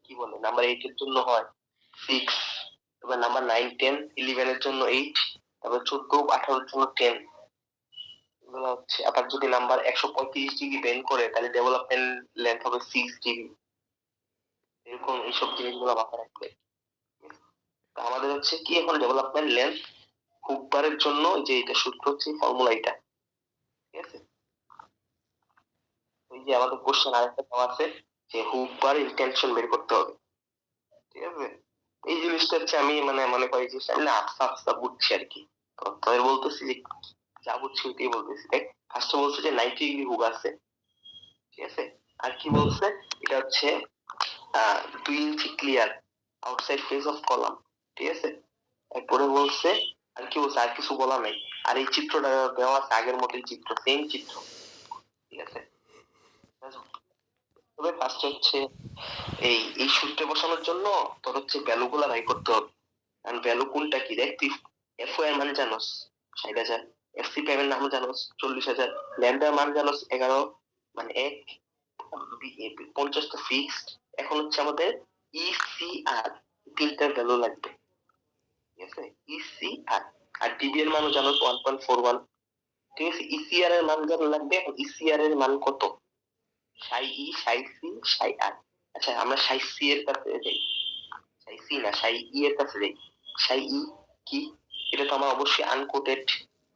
কি বলে নাম্বার 8 এর জন্য হয় 6, তারপর নাম্বার 9 10 11 এর জন্য 8, তারপর 14 18 এর জন্য 10, এগুলো হচ্ছে। আবার যদি নাম্বার 135 ডিগ্রি বেন্ড করে তাহলে ডেভেলপমেন্ট লেন্থ হবে 6 ডিগ্রি, এরকম এইসব জিনিসগুলো মাথায় রাখবে। তো আমাদের হচ্ছে কি এখন ডেভেলপমেন্ট লেন্থ হুক বারের জন্য যে এটা সূত্র হচ্ছে ফর্মুলা এটা, ঠিক আছে? এই যে আমাদের কোশ্চেন আরেকটা দেওয়া আছে যে হুক বার ইন্টেনশন বের করতে হবে, ঠিক আছে? এই জিনিসটা হচ্ছে আমি মানে মনে করি যে না আস্তে আস্তে বুঝছি আর কি, তো তবে বলতেছি যে যা বুঝছি ওইটাই বলতেছি। দেখ ফার্স্টে বলছে যে 90 ডিগ্রি হুক আছে, ঠিক আছে? আর কি বলছে, এটা হচ্ছে 2 inch clear outside face of column, ঠিক আছে? এরপরে বলছে আর কি বলছে, আর কিছু বলা নাই, আর এই চিত্রটা দেওয়া আছে আগের মতোই চিত্র, সেম চিত্র, ঠিক আছে? তবে ফার্স্ট হচ্ছে এই সূত্রে বসানোর জন্য তোর হচ্ছে ভ্যালু গুলা বাই করতে হবে, কারণ ভ্যালু কোনটা কি দেখ, তুই এফ এর মান জানোস 60,000, এফসি এর নাম জানোস 40,000, ল্যামডার মান জানোস 11, মানে 50 তো ফিক্সড। এখন হচ্ছে আমাদের ইসিআর তিনটার ভ্যালু লাগবে, ঠিক আছে? ইসিআর আর ডিবি এর মানও জানোস 1.41, ঠিক আছে? ইসিআর এর মান জানা লাগবে। এখন ইসিআর এর মান কত, সাই ই সাই সি সাই আর। আচ্ছা আমরা সাই সি এর কাছে যাই, সাই সি না সাই ই এর কাছে যাই। সাই ই কি, এটা তো আমরা অবশ্যই আনকোটেড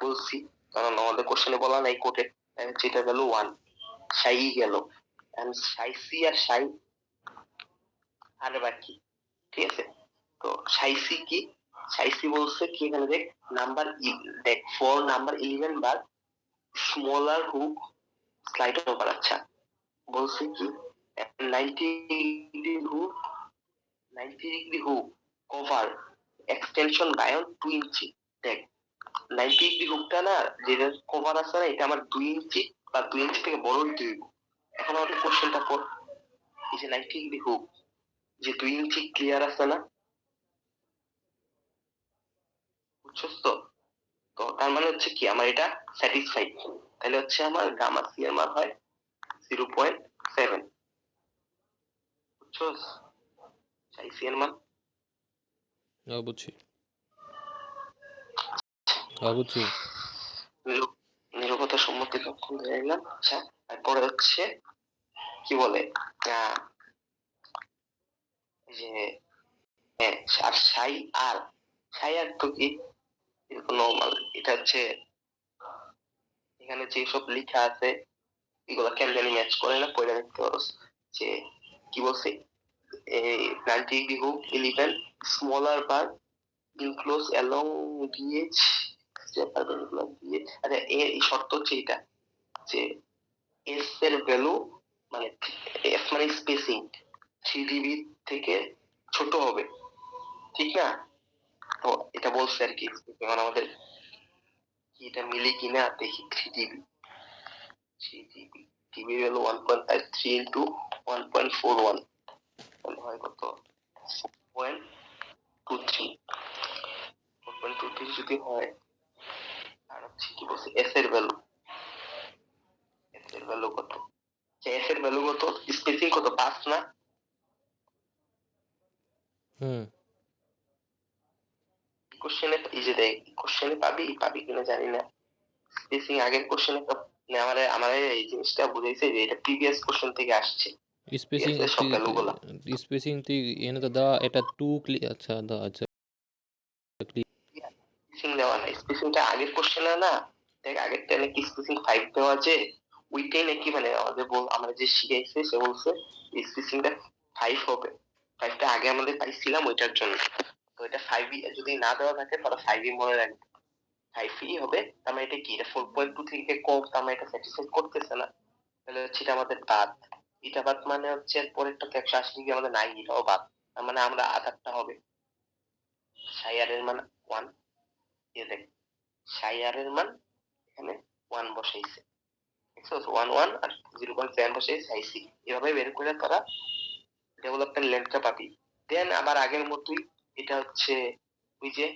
বলছি, কারণ আমাদের কোশ্চেনে বলা নাই কোটেড, যেটা ভ্যালু 1, সাই ই গেল, এন্ড সাই সি আর সাই আর বাকি, ঠিক আছে? তো সাই সি কি, সাই সি বলছে কি এখানে দেখ নাম্বার দেখ for number 11 bar smaller hook slide over. আচ্ছা বলছে কি 90 degree hook, 90 degree hook cover extension বায়ন 2 ইঞ্চি। দেখ 90 ডিগ্রি হুকটা না যেটা কভার আছে না, এটা আমার 2 ইঞ্চি বা 2 ইঞ্চি থেকে বড় হইতে হইব। এখন আমাদের কোশ্চেনটা পর, এই যে 90 ডিগ্রি হুক যে 2 ইঞ্চি ক্লিয়ার আছে না, বুঝছস তো? তো তার মানে হচ্ছে কি আমার এটা স্যাটিসফাইড, তাহলে হচ্ছে আমার গামা সি এর মান হয় 0.7, বুঝছস? সাই সি এর মান বুঝছি। বুঝছি। নিরবতা সম্মতি লক্ষণ ধরে নিলাম। আচ্ছা তারপরে হচ্ছে কি বলে যে আর সাই আর, সাই আর তো কি এরকম নর্মাল, এটা হচ্ছে এখানে যে সব লেখা আছে এগুলা কেন জানি ম্যাচ করে না, পড়ে দেখতে পারো যে কি বলছে, 90 ডিগ্রি হুক 11 স্মলার বার ইনক্লোজ অ্যালং ডিএইচ, আচ্ছা এই শর্ত হচ্ছে এটা যে এস এর ভ্যালু মানে এস মানে স্পেসিং 3 dB থেকে ছোট হবে, ঠিক না? তো এটা বলছে আর কি, এখন আমাদের কি এটা মিলে কিনা দেখি। 3 dB টিবি ভ্যালু 1.53 ইন্টু 1.41 তাহলে হয় কত 4.23 4.23 যদি হয়, আর হচ্ছে কি বলছে এস এর ভ্যালু, এস এর ভ্যালু কত, এস এর ভ্যালু কত, স্পেসিং কত 5 না? হুম কোশ্চেনে এই যে দেখ কোশ্চেনে পাবি কিনা জানি না, স্পেসিং আগের কোশ্চেনে আমারে এই জিনিসটা বুঝাইছে যে এটা প্রিভিয়াস কোশ্চেন থেকে আসছে, স্পেসিং ঠিক আছে, সব ভ্যালুগুলা স্পেসিং তুই এনে তো দেওয়া এটা টু আচ্ছা আচ্ছা স্পেসিং দেওয়া নাই, স্পেসিংটা আগের কোশ্চেনে না, দেখ আগের টাইমে কি স্পেসিং 5 দেওয়া আছে, ওইটাই নাকি মানে আমরা যে শিখাইছে সে বলছে স্পেসিংটা 5 হবে, 5টা আগে আমাদের পাইছিলাম ওইটার জন্য, তো এটা 5 যদি না দেওয়া থাকে তাহলে 5 মনে রাখবে, 5 হবে, তার মানে এটা কি, এটা 4.2 থেকে কম, তার মানে এটা স্যাটিসফাই করতেছে না, তাহলে হচ্ছে এটা আমাদের বাদ, এটা বাদ মানে হচ্ছে পরেরটা 180 আমাদের নাই, এটাও বাদ, তার মানে আমরা আধারটা হবে সাইয়ারের মান 1, এ দেখ সাইয়ারের মান এখানে 1 বসাইছে, দেখছো 1 আর 0.7 বসাইছে আইসি, এভাবে বের করে তারা ডেভেলপমেন্ট লেন্থটা পাবি। দেন আবার আগের মতোই এটা হচ্ছে ওই যে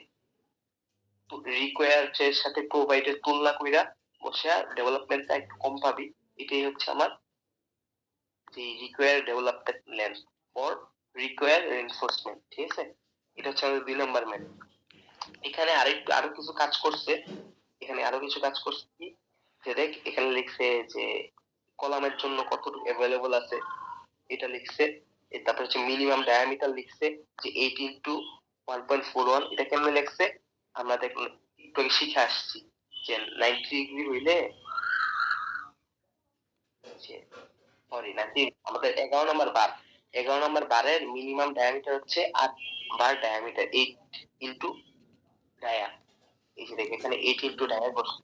রিকোয়ার এর সাথে প্রোভাইডের তুলনা কইরা বসে ডেভেলপমেন্টটা একটু কম পাবি, এটাই হচ্ছে আমার যে require development length for require reinforcement, ঠিক আছে, এটা হচ্ছে আমাদের 2 নাম্বার ম্যান। এখানে আরো কিছু কাজ করছে, এখানে আরো কিছু কাজ করছে কি, যে দেখ এখানে লিখছে যে কলামের জন্য কতটুকু অ্যাভেলেবল আছে এটা লিখছে, তারপর হচ্ছে মিনিমাম ডায়ামিটার লিখছে যে 8 ইন্টু 1.41, এটা কেমনে লিখছে আমরা দেখুন একটু আগে শিখে আসছি যে 90 ডিগ্রি হইলে সরি 90 আমাদের 11 নম্বর বারের মিনিমাম ডায়ামিটার হচ্ছে 8 বার ডায়ামিটার 8 ইন্টু ডায়া, এই যে দেখ এখানে 8 ইন্টু ডায়া করছে,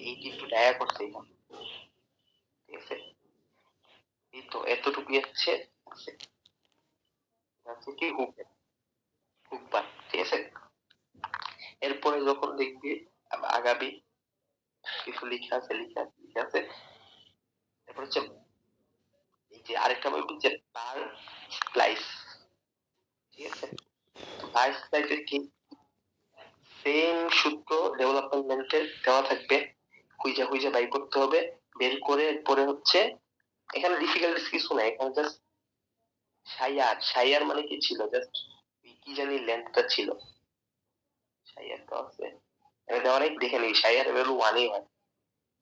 8 ইন্টু ডায়া করছে এখানে, ঠিক আছে, এই তো এতটুকু হচ্ছে কি হুক বার, ঠিক আছে। এরপরে যখন দেখবি আগাবি কিছু লিখা আছে তারপর হচ্ছে এই যে আরেকটা বলবি যে বার স্প্লাইস, ঠিক আছে, বার স্প্লাইসের কি সেম সূত্র ডেভেলপমেন্টের দেওয়া থাকবে, খুঁজে বাই করতে হবে, বের করে এরপরে হচ্ছে এখানে ডিফিকাল্টিস কিছু নাই, এখানে জাস্ট সাইয়ার মানে কি ছিল, জাস্ট কি জানি লেন্থটা ছিল, সাইয়ার তো আছে এখানে দেওয়া নাই, দেখে নিই সাইয়ার ভ্যালু 1 হয়,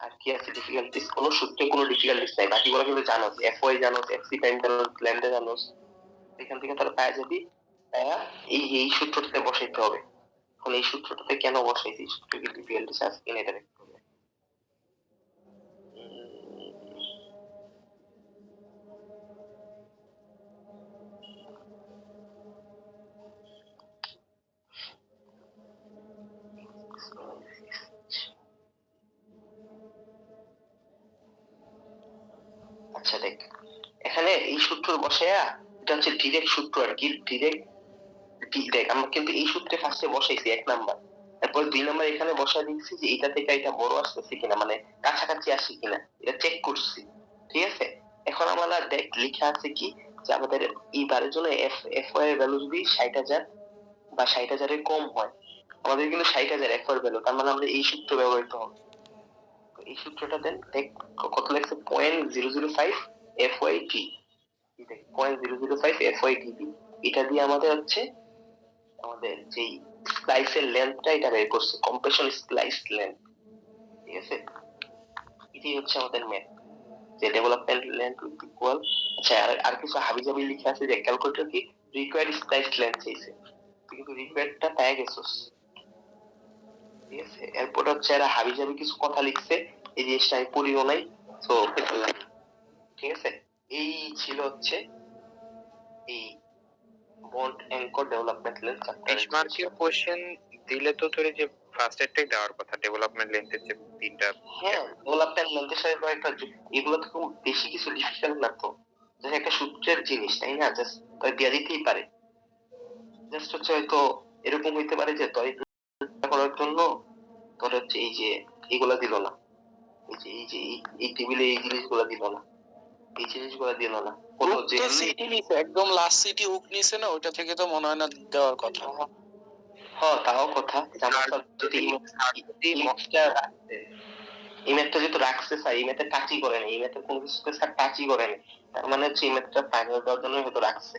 আর কি আছে ডিফিকাল্টিস, কোন সূত্রে কোনো ডিফিকাল্টিস নাই, বাকিগুলো কিন্তু জানোস, এফওয়াই জানোস, এফসি প্রাইম জানোস, ল্যান্ডে জানোস, এখান থেকে তাহলে পাওয়া যাবি, এই সূত্রটাতে বসাইতে হবে, এখন এই সূত্রটাতে কেন বসাইছি, সূত্র কি ডিফিকাল্টিস আছে কিনা এটা দেখতে হবে। আচ্ছা দেখ এখানে এই সূত্র বসায়া, এটা হচ্ছে ডিরেক্ট সূত্র আর কি, ডিরেক্ট দেখ আমরা কিন্তু এই সূত্রে ফার্স্টে বসাইছি 1 নাম্বার, তারপর 2 নাম্বার এখানে বসা দিচ্ছি যে এটা থেকে এটা বড় আসতেছে কিনা, মানে কাছাকাছি আসে কিনা এটা চেক করছি, ঠিক আছে। এখন আমরা দেখ লেখা আছে কি যে আমাদের এই বারের জন্য এফ ওয়াই এর ভ্যালু যদি 60,000 বা 60,000 এর কম হয়, আমাদের কিন্তু 60,000 এফ ওয়াই এর ভ্যালু, তার মানে আমরা এই সূত্র ব্যবহৃত হবে, তো এই সূত্রটা দেন দেখ কত লাগছে 0.005 F Y T, 0.005 F Y T, এটা দিয়ে আমাদের হচ্ছে আমাদের যেই স্প্লাইসের লেন্থটা এটা বের করছে, কম্প্রেশন স্প্লাইস লেন্থ, ঠিক আছে, এটাই হচ্ছে আমাদের ম্যাথ যে ডেভেলপমেন্ট লেন্থ ইকুয়াল, আচ্ছা আর কিছু হাবিজাবি লিখে আছে যে ক্যালকুলেটর কি রিকোয়ার্ড স্প্লাইস লেন্থ চাইছে, তুই কিন্তু রিকোয়ার্ডটা পেয়ে গেছিস, ঠিক আছে। এরপর হচ্ছে এরা হাবিজাবি কিছু কথা লিখছে, এই জিনিসটা আমি পড়িও নাই, তো পেলাম, ঠিক আছে। এই ছিল হচ্ছে এই bond anchor development length chapter. 20 মার্কীয় কোশ্চেন দিলে তো তোর এই যে ফার্স্ট এডটাই দেওয়ার কথা, ডেভেলপমেন্ট লেন্থের যে তিনটা। হ্যাঁ, ডেভেলপমেন্ট লেন্থের সাথে কয়েকটা এগুলো তো খুব বেশি কিছু ডিফিকাল্ট না তো, জাস্ট একটা সূত্রের জিনিস, তাই না? জাস্ট দেওয়া দিতেই পারে। জাস্ট হচ্ছে হয়তো এরকম হইতে পারে যে করার জন্য তোর হচ্ছে এই যে এগুলা দিল না, এই টেবিলে এই জিনিসগুলা দিল না, এই জিনিসগুলা দিল না, কোনো যে সিটি নিছে, একদম লাস্ট সিটি হুক নিছে না, ওইটা থেকে তো মনে হয় না দেওয়ার কথা। হ্যাঁ তাও কথা, যদি ইমেজটা রাখছে, ইমেজটা যেহেতু রাখছে স্যার, ইমেজটা টাচই করে না, ইমেজটা কোনো কিছুতে স্যার টাচই করে না, তার মানে হচ্ছে ইমেজটা ফাইনাল দেওয়ার জন্য হয়তো রাখছে,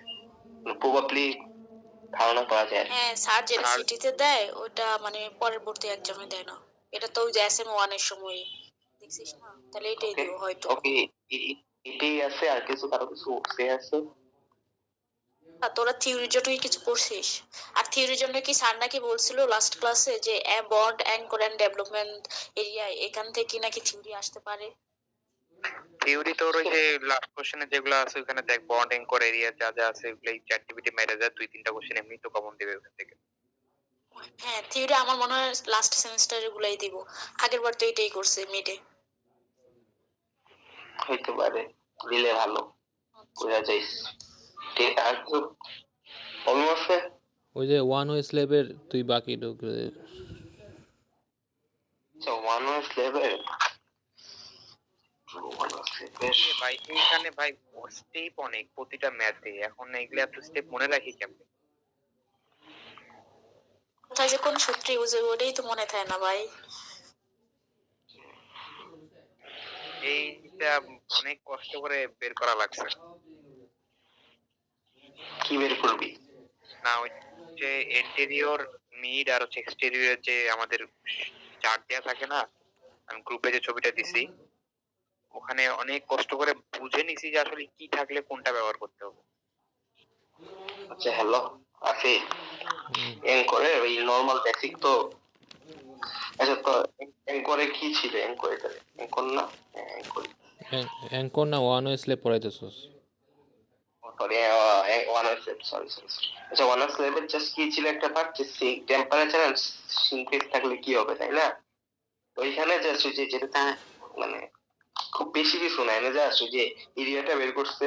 প্রবাবলি ধারণা করা যায়। হ্যাঁ, স্যার যেটা সিটিতে দেয় ওটা মানে পরবর্তী এক্সামে দেয় না। এটা তো ওই যে এসএম 1 এর সময় দেখছিস না, তাহলে এটাই ওকে দিও হয়তো। ওকে, এটাই আছে, আর কিছু কারো কিছু সে আছে? আর তোরা থিওরির জন্য কি কিছু করছিস? আর থিওরির জন্য কি স্যার নাকি বলছিল লাস্ট ক্লাসে যে bond anchor and development area এখান থেকে নাকি থিওরি আসতে পারে। থিওরি তোর ওই যে লাস্ট কোশ্চেনে যেগুলো আছে ওখানে দেখ, বন্ড এঙ্কর এরিয়া যা যা আছে ওগুলো চ্যাট জিপিটি মেরে যায়, 2-3টা কোশ্চেন এমনি তো কমন দিবে ওখান থেকে। হ্যাঁ, থিওরি আমার মনে হয় লাস্ট সেমিস্টারে গুলাই দিব। আগের বার তো এটাই করছে মিডে। হইতে পারে, দিলে ভালো, বোঝা যায়। ঠিক আছে, অলমোস্ট ওই যে ওয়ান ওয়ে স্ল্যাবের তুই বাকি ঢুকে ওয়ান ওয়ে স্লেভের ভাই এইখানে ভাই স্টেপ অনেক প্রতিটা ম্যাথে, এখন এগুলো এত স্টেপ মনে রাখি কেমনে? কোথায় যে কোন সূত্র ইউজ হবে ওটাই তো মনে থাকে না ভাই। এইটা অনেক কষ্ট করে বের করা লাগছে। কি বের করবি? না ওই যে ইন্টেরিয়র মিড আর হচ্ছে এক্সটেরিয়র যে আমাদের চার্ট দেয়া থাকে না, আমি গ্রুপে যে ছবিটা দিছি ওখানে অনেক কষ্ট করে বুঝে নিছি যে আসলে কি থাকলে কোনটা ব্যবহার করতে হবে। আচ্ছা হ্যালো আফি, এনকোরে ওই নরমাল বেসিক তো, আচ্ছা তো এনকোরে কি ছিল? এনকোরে এনকোর না, এনকোর অ্যাঙ্কর না ওয়ান ওয়ে স্ল্যাব পড়াইতেছস? Sorry, one way slab, sorry sorry. আচ্ছা ওয়ান ওয়ে স্লেভের জাস্ট কি ছিল একটা পার্ট, যে টেম্পারেচার এন্ড সিঙ্কেজ থাকলে কি হবে, তাই না? তো ওইখানে জাস্ট ওই যে যেটা মানে খুব বেশি কিছু নাই না, জাস্ট ওই যে এরিয়াটা বের করছে।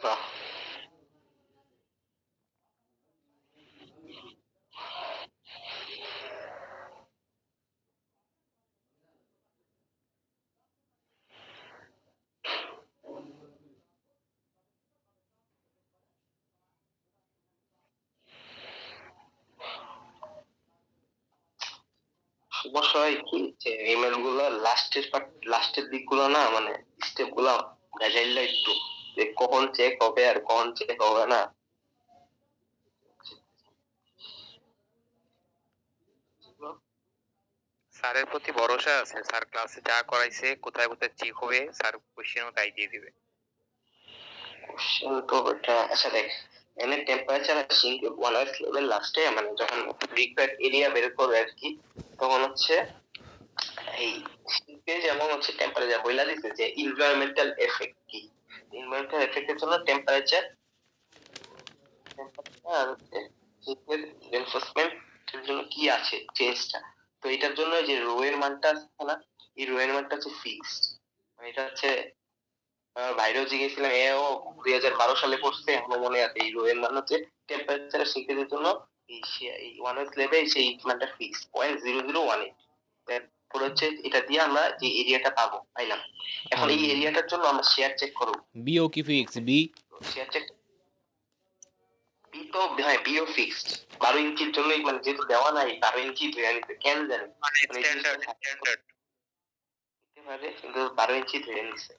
বাহ, সমস্যা হয় কি যে ইমেল গুলো লাস্টের দিকগুলো না, মানে স্টেপ গুলো ভেজাইল একটু, যে কখন চেক হবে আর কখন চেক হবে না। স্যারের প্রতি ভরসা আছে, স্যার ক্লাসে যা করাইছে কোথায় কোথায় চেক হবে স্যার কোশ্চেনও তাই দিয়ে দিবে। কোশ্চেন তো এটা, আচ্ছা দেখ, এনে টেম্পারেচার আর সিঙ্ক ওয়ান আওয়ার লেভেল লাস্টে মানে যখন রিকোয়ার্ড এরিয়া বের করবে আর কি, তখন হচ্ছে এই সিঙ্কে যেমন হচ্ছে টেম্পারেচার বইলা দিচ্ছে যে এনভায়রনমেন্টাল এফেক্ট কি, এনভায়রনমেন্টাল এফেক্টের জন্য টেম্পারেচার আর হচ্ছে সিঙ্কের রেনফোর্সমেন্ট এর জন্য কি আছে চেঞ্জটা। তো এটার জন্য যে রো এর মানটা আছে না, এই রো এর মানটা হচ্ছে ফিক্সড, মানে এটা হচ্ছে বাইরেও জিজ্ঞেসছিলাম, এও 2012 সালে পড়ছে, এখনো মনে আছে। এই রো এর মান হচ্ছে টেম্পারেচার শিখের জন্য এই ওয়ান এর লেভে সেই মানটা ফিক্স 0.0018। তারপর হচ্ছে এটা দিয়ে আমরা যে এরিয়াটা পাবো পাইলাম। এখন এই এরিয়াটার জন্য আমরা শেয়ার চেক করব। বিও কি fix? B shear check b তো, হ্যাঁ বিও ফিক্সড 12 ইঞ্চির জন্য, মানে যেহেতু দেওয়া নাই 12 ইঞ্চি ধরে নিতে কেন জানি, মানে মানে এই স্ট্যান্ডার্ড জিনিসটা স্ট্যান্ডার্ড থাকতে পারে, কিন্তু 12 ইঞ্চি ধরে নিচ্ছে।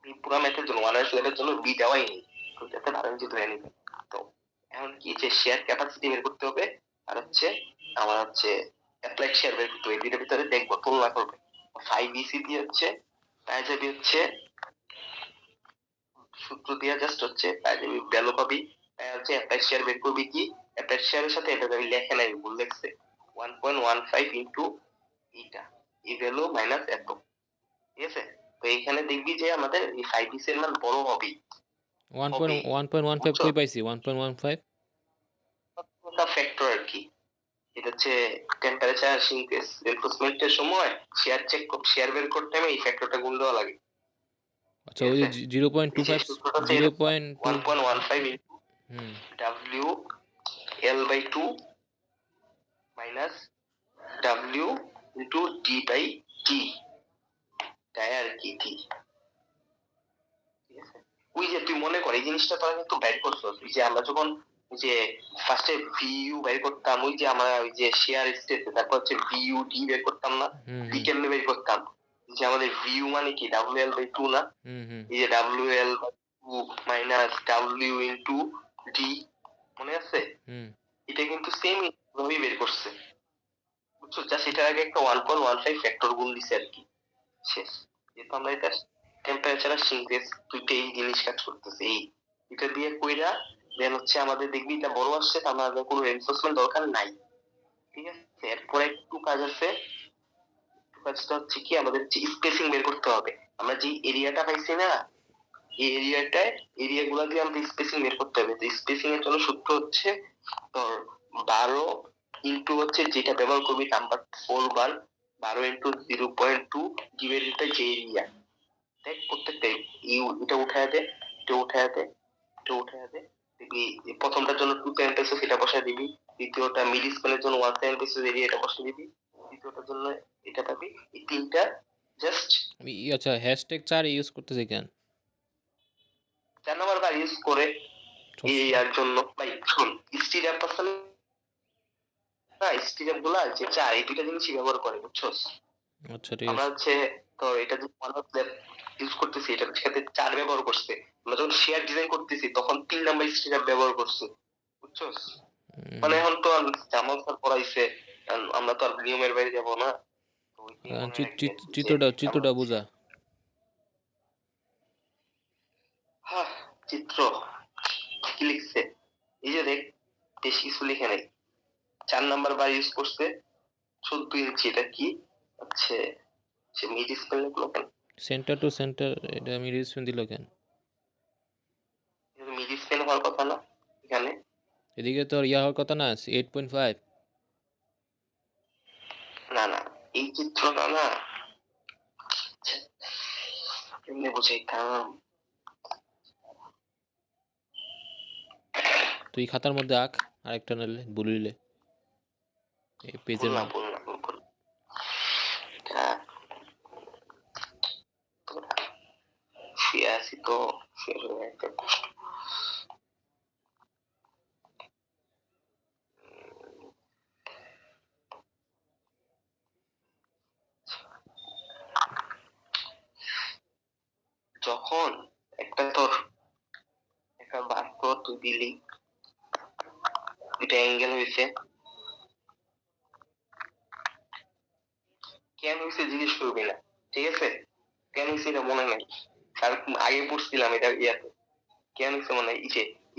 এই পুরো ম্যাথের জন্য ওয়ান এর লেভেলের জন্য বি দেওয়াই নেই, দুইটাতে 12 ইঞ্চি ধরে নিবে। তো এখন কি যে শেয়ার ক্যাপাসিটি বের করতে হবে আর হচ্ছে আমার হচ্ছে অ্যাপ্লাইড শেয়ার বের করতে হবে। এই দুইটার ভিতরে দেখবো তুলনা করবে। 5 ইসি দিয়ে হচ্ছে পাওয়া যাবে হচ্ছে সূত্র দিয়ে জাস্ট হচ্ছে পাওয়া যাবে ভ্যালু পাবি, হচ্ছে অ্যাপ্লাইড শেয়ার বের করবি কি অ্যাপ্লাইড শেয়ারের সাথে এটা আমি লেখা নাই, ভুল লিখছে 1.15 ইনটু এইটা এই ভ্যালু মাইনাস এত, ঠিক আছে? তো এইখানে দেখবি যে আমাদের এই 5 ইসি এর মান বড় হবে 1.15 কই পাইছি 1.15 একটা ফ্যাক্টর আর কি। এটা হচ্ছে টেম্পারেচার রিনফোর্সমেন্টের সময় শেয়ার বের করতে হবে এই ফ্যাক্টরটা গুণ দেওয়া লাগে। আচ্ছা ওই যে 0.25 0.2 1.15 হুম W L by 2 minus W into D by T, তাই আর কি T, ঠিক আছে? ওই যে তুই মনে কর এই জিনিসটা তোরা কিন্তু বের করছস, ওই যে আমরা যখন ওই যে ফার্স্টে ভিইউ বের করতাম, ওই যে আমরা ওই যে শেয়ার স্টেটে তারপর হচ্ছে ভিইউ ডি বের করতাম না, ডি কেমনে বের করতাম, যে আমাদের ভিইউ মানে কি WL by 2 না, এই যে WL by 2 minus W into D, মনে আছে? এটা কিন্তু সেম ভাবেই বের করছে, বুঝছো? জাস্ট এটার আগে একটা 1.15 ফ্যাক্টর গুণ দিছে আর কি, শেষ। যেহেতু আমরা এটা টেম্পারেচার আর সিনথেস দুইটাই জিনিস কাজ করতেছে, এই এটা দিয়ে কইরা দেন হচ্ছে আমাদের দেখবি এটা বড় আসছে, তার আমাদের কোনো রেনফোর্সমেন্ট দরকার নাই, ঠিক আছে? এরপরে একটু কাজ আছে, কাজটা হচ্ছে কি আমাদের যে স্পেসিং বের করতে হবে। আমরা যে এরিয়াটা পাইছি না, এই এরিয়া গুলা দিয়ে আমাদের স্পেসিং বের করতে হবে। তো স্পেসিং এর জন্য সূত্র হচ্ছে তোর 12 ইনটু হচ্ছে যেটা ব্যবহার করবি number 4 bar 12 into 0.2 divided by যে এরিয়া, দেখ প্রত্যেকটাই এটা উঠায় দে, এটা উঠায় দে, এটা উঠায় দে, দেখবি প্রথমটার জন্য 2 সেন্ট পেসো সেটা বসায় দিবি, দ্বিতীয়টা মিড স্পেনের জন্য 1 সেন্ট পেসো এরিয়া এটা বসায় দিবি, তৃতীয়টার জন্য এটা পাবি, এই তিনটা জাস্ট আচ্ছা হ্যাশট্যাগ 4 ইউজ করতেছি কেন 4 নাম্বার বার ইউজ করে এই আর জন্য ভাই শুন স্টিরাপ আছে না, স্টিরাপ গুলা যে চার এই দুইটা জিনিসই ব্যবহার করে, বুঝছস? আচ্ছা ঠিক আমরা আছে হচ্ছে তো এটা যে ইউজ করতেছি এটার সাথে চার ব্যবহার করছে, আমরা যখন শেয়ার ডিজাইন করতেছি তখন 3 নাম্বার স্টিরাপ ব্যবহার করছে, বুঝছস? মানে এখন তো জামাল স্যার পড়াইছে, আমরা তো আর নিয়মের বাইরে যাব না, তো ওইটাই মনে রাখি আর কি যে চিত্রটা বোঝা হ্যাঁ চিত্র কি লিখছে, এই যে দেখ বেশি কিছু লিখে নাই, 4 নাম্বার বার ইউজ করছে 14 ইঞ্চি, এটা কি হচ্ছে সে মিড স্পেন লিখলো কেন, সেন্টার টু সেন্টার এটা আমি রিসপেন দিল কেন মিড স্পেন হওয়ার কথা না এখানে, এদিকে তো ইয়া হওয়ার কথা না 8.5 না না এই চিত্রটা না কেমনে বুঝাইতাম, তুই খাতার মধ্যে আঁক আরেকটা নালে বলিলে এই পেজের বললাম মধ্যে বললাম বললাম এটা তোরা শুয়ে আছি তো শুয়ে শুয়ে একটা কষ্ট, যখন একটা তোর একটা বাক্য তুই দিলি দুইটা অ্যাঙ্গেল হয়েছে, কেন হয়েছে জিজ্ঞেস করবি না, ঠিক আছে? কেন হয়েছে এটা মনে নাই, আর আগে পড়ছিলাম এটা ইয়াতে, কেন হয়েছে মনে নাই,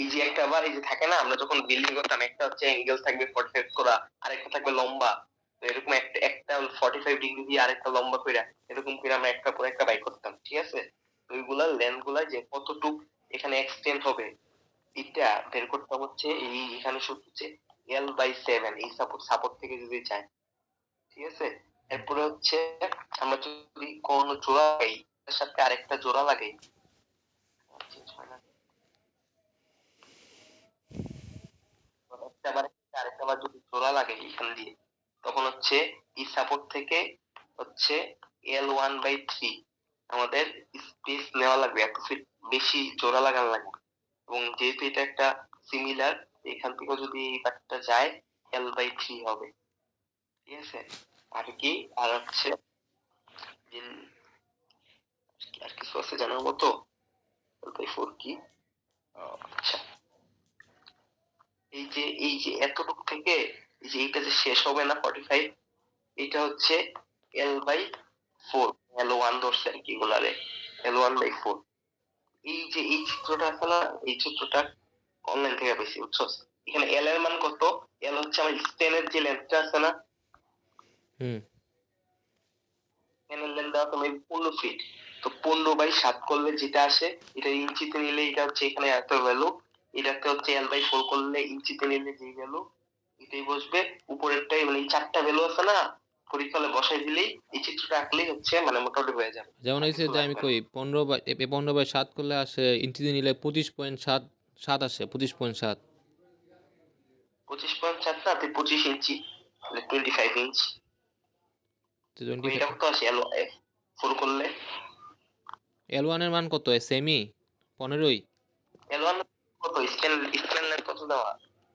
এই যে একটা বার এই যে থাকে না আমরা যখন বিল্ডিং করতাম একটা হচ্ছে অ্যাঙ্গেল থাকবে 45 করা, আরেকটা থাকবে লম্বা, তো এরকম একটা একটা 45 ডিগ্রি দিয়ে আরেকটা লম্বা কইরা এরকম করে আমরা একটা পর একটা বাই করতাম, ঠিক আছে? তো ওইগুলা লেন্থ গুলা যে কতটুক এখানে এক্সটেন্ড হবে এটা বের করতে হচ্ছে এই এখানে সূত্র হচ্ছে L/7, এই সাপোর্ট থেকে যদি যায়, ঠিক আছে? এরপরে হচ্ছে আমরা যদি কোনো জোড়া লাগাই এর সাথে আরেকটা জোড়া লাগাই, একটা আবার আরেকটা আবার যদি জোড়া লাগাই এখান দিয়ে, তখন হচ্ছে এই সাপোর্ট থেকে হচ্ছে L1/3 আমাদের স্পেস নেওয়া লাগবে, এত ফিট বেশি জোড়া লাগানো লাগবে, এবং যেহেতু এটা একটা সিমিলার এখান থেকে যদি এই পার্টটা যায় L/3 হবে, ঠিক আছে? আর কি আর হচ্ছে যে আর কিছু আছে জানার মতো L/4 কি আচ্ছা, এই যে এতটুকু থেকে এই যে এইটা যে শেষ হবে না 45, এটা হচ্ছে L/4, L1 ধরছে আর কি এগুলারে, L1/4। এই চিত্রটা আছে না, এই চিত্রটা অনলাইন থেকে পেয়েছি বুঝছো। এখানে L এর মান কত? L হচ্ছে আমার স্টেনের যে লেন্থটা আছে না, হুম স্টেনের লেন্থ দেওয়া তুমি 15 ফিট। তো 15/7 করলে যেটা আসে, এটা ইঞ্চিতে নিলে এটা হচ্ছে এখানে এত ভ্যালু, এটাতে হচ্ছে L/4 করলে ইঞ্চিতে নিলে যে ভ্যালু এটাই বসবে। উপরেরটাই মানে এই চারটা ভ্যালু আছে না, পরীক্ষালে বসাই দিলেই এই চিত্রটা আঁকলেই হচ্ছে মানে মোটামুটি হয়ে যাবে। যেমন আর হয়েছে কিছু যে আমি লাগবে না। কই 15/7 করলে আসে ইঞ্চিতে নিলে 25.7 আসে 25.7। 25.7 না, তুই 25 ইঞ্চি, মানে 25 ইঞ্চ। তো 25 এটা কত আসে L4 করলে? L1 এর মান কত সেমি 15ই। L1 কত? স্ক্যানলের কত দেওয়া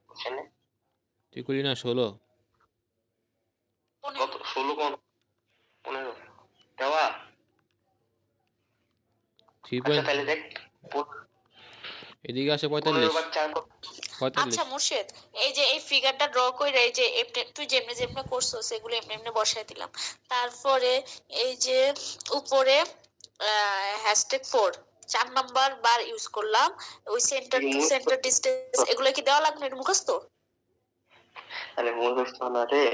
ওখানে? তুই করলি না 16। কত 16 কোন 15 দেওয়া? থ্রি আচ্ছা পয়েন্ট তাহলে দেখ, এদিকে আসে 15/4 কত? 45। আচ্ছা মুর্শেদ, এই যে এই ফিগারটা ড্র করে এই যে তুই যেমনি যেমনি করছো সেগুলো এমনি এমনি বসাই দিলাম। তারপরে এই যে উপরে #4 4 নাম্বার বার ইউজ করলাম, ওই সেন্টার এই টু মুহূর্ত সেন্টার ডিসটেন্স এগুলো কি দেওয়া লাগবে এটা মুখস্থ? মানে মুহূর্ত না রে,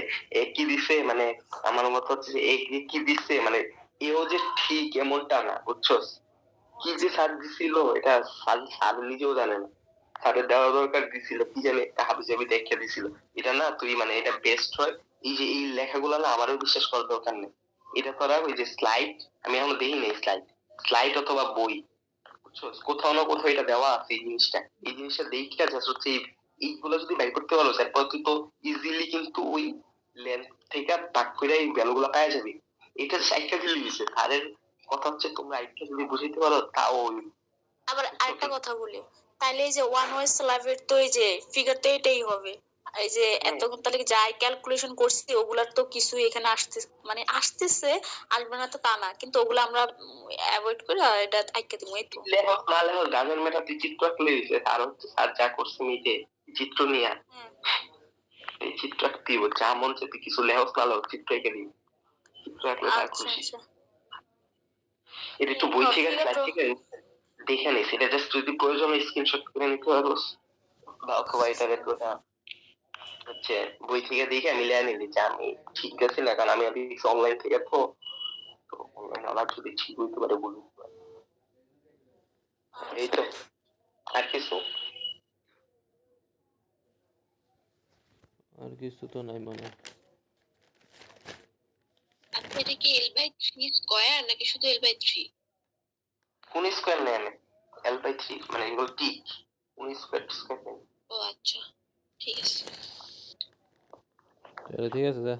কি দিছে মানে আমার মত হচ্ছে যে কি দিছে মানে এও যে ঠিক এমনটা না বুঝছো। কি যে স্যার দিছিল এটা স্যার নিজেও জানে না। স্যারের দেওয়া দরকার দিছিল কি জানে, হাবি জাবি দেখে দিছিল। এটা না তুই মানে এটা বেস্ট হয়, এই যে এই লেখাগুলো না আমারও বিশ্বাস করার দরকার নেই। এটা তোরা ওই যে স্লাইড, আমি এখনো দেখি নাই স্লাইড, স্লাইড অথবা বই, বুঝছো কোথাও না কোথাও এটা দেওয়া আছে। এই জিনিসটা দেখে জাস্ট হচ্ছে এইগুলো যদি বাই করতে পারো তারপর তুই তো ইজিলি কিন্তু ওই লেন্থ থেকে বাক করে এই ভ্যালুগুলো পাওয়া যাবে। এটা সাইডটা দিলে দিছে স্যারের কথা হচ্ছে তোমরা আইটা যদি বুঝাইতে পারো তাও আবার বুঝছো আরেকটা ঠিক। কথা বলি, তাইলে এই যে ওয়ান ওয়ে স্ল্যাবের তো এই যে ফিগার তো এটাই হবে। এই যে হ্যাঁ, এতক্ষণ তাহলে যাই ক্যালকুলেশন করছি ওগুলার তো কিছু এখানে মানে আসতেছে, আসবে না তো তা না, কিন্তু ওগুলো আমরা অ্যাভয়েড করে এটা আইকা দিব এই তো। লেখক না লেখক গাজর মেটা তুই চিত্র আঁকলে দিছে, আর হচ্ছে আর যা করছে নিজে চিত্র নিয়ে হুম, এই চিত্র আঁকতে দিব, যা মন চাই তুই কিছু লেখক না লেখক চিত্র এঁকে দিবি, চিত্র আঁকলে তার আচ্ছা খুশি। আচ্ছা। এটা একটু বই থেকে ফিগার স্লাইড ড্র থেকে দেখে নিস, এটা জাস্ট যদি প্রয়োজন হয় স্ক্রিনশট করে নিতে পারো, বা অথবা এটাকে তোরা হচ্ছে বই থেকে দেখে মিলিয়ে নিলি যে আমি ঠিক আছে না, কারণ আমি অনলাইন থেকে তো অনলাইন আবার যদি ঠিক হইতে পারে বলুন। এই তো, আর কিছু? আর কিছু তো নাই মানে। আচ্ছা, এটা কি L/3 স্কয়ার নাকি শুধু L/3? কোন স্কোয়ার নেন? L/3 মানে এগুলো ঠিক কোন স্কোয়ার স্কোয়ার নেন। ও আচ্ছা, ঠিক আছে। তাহলে ঠিক আছে যা।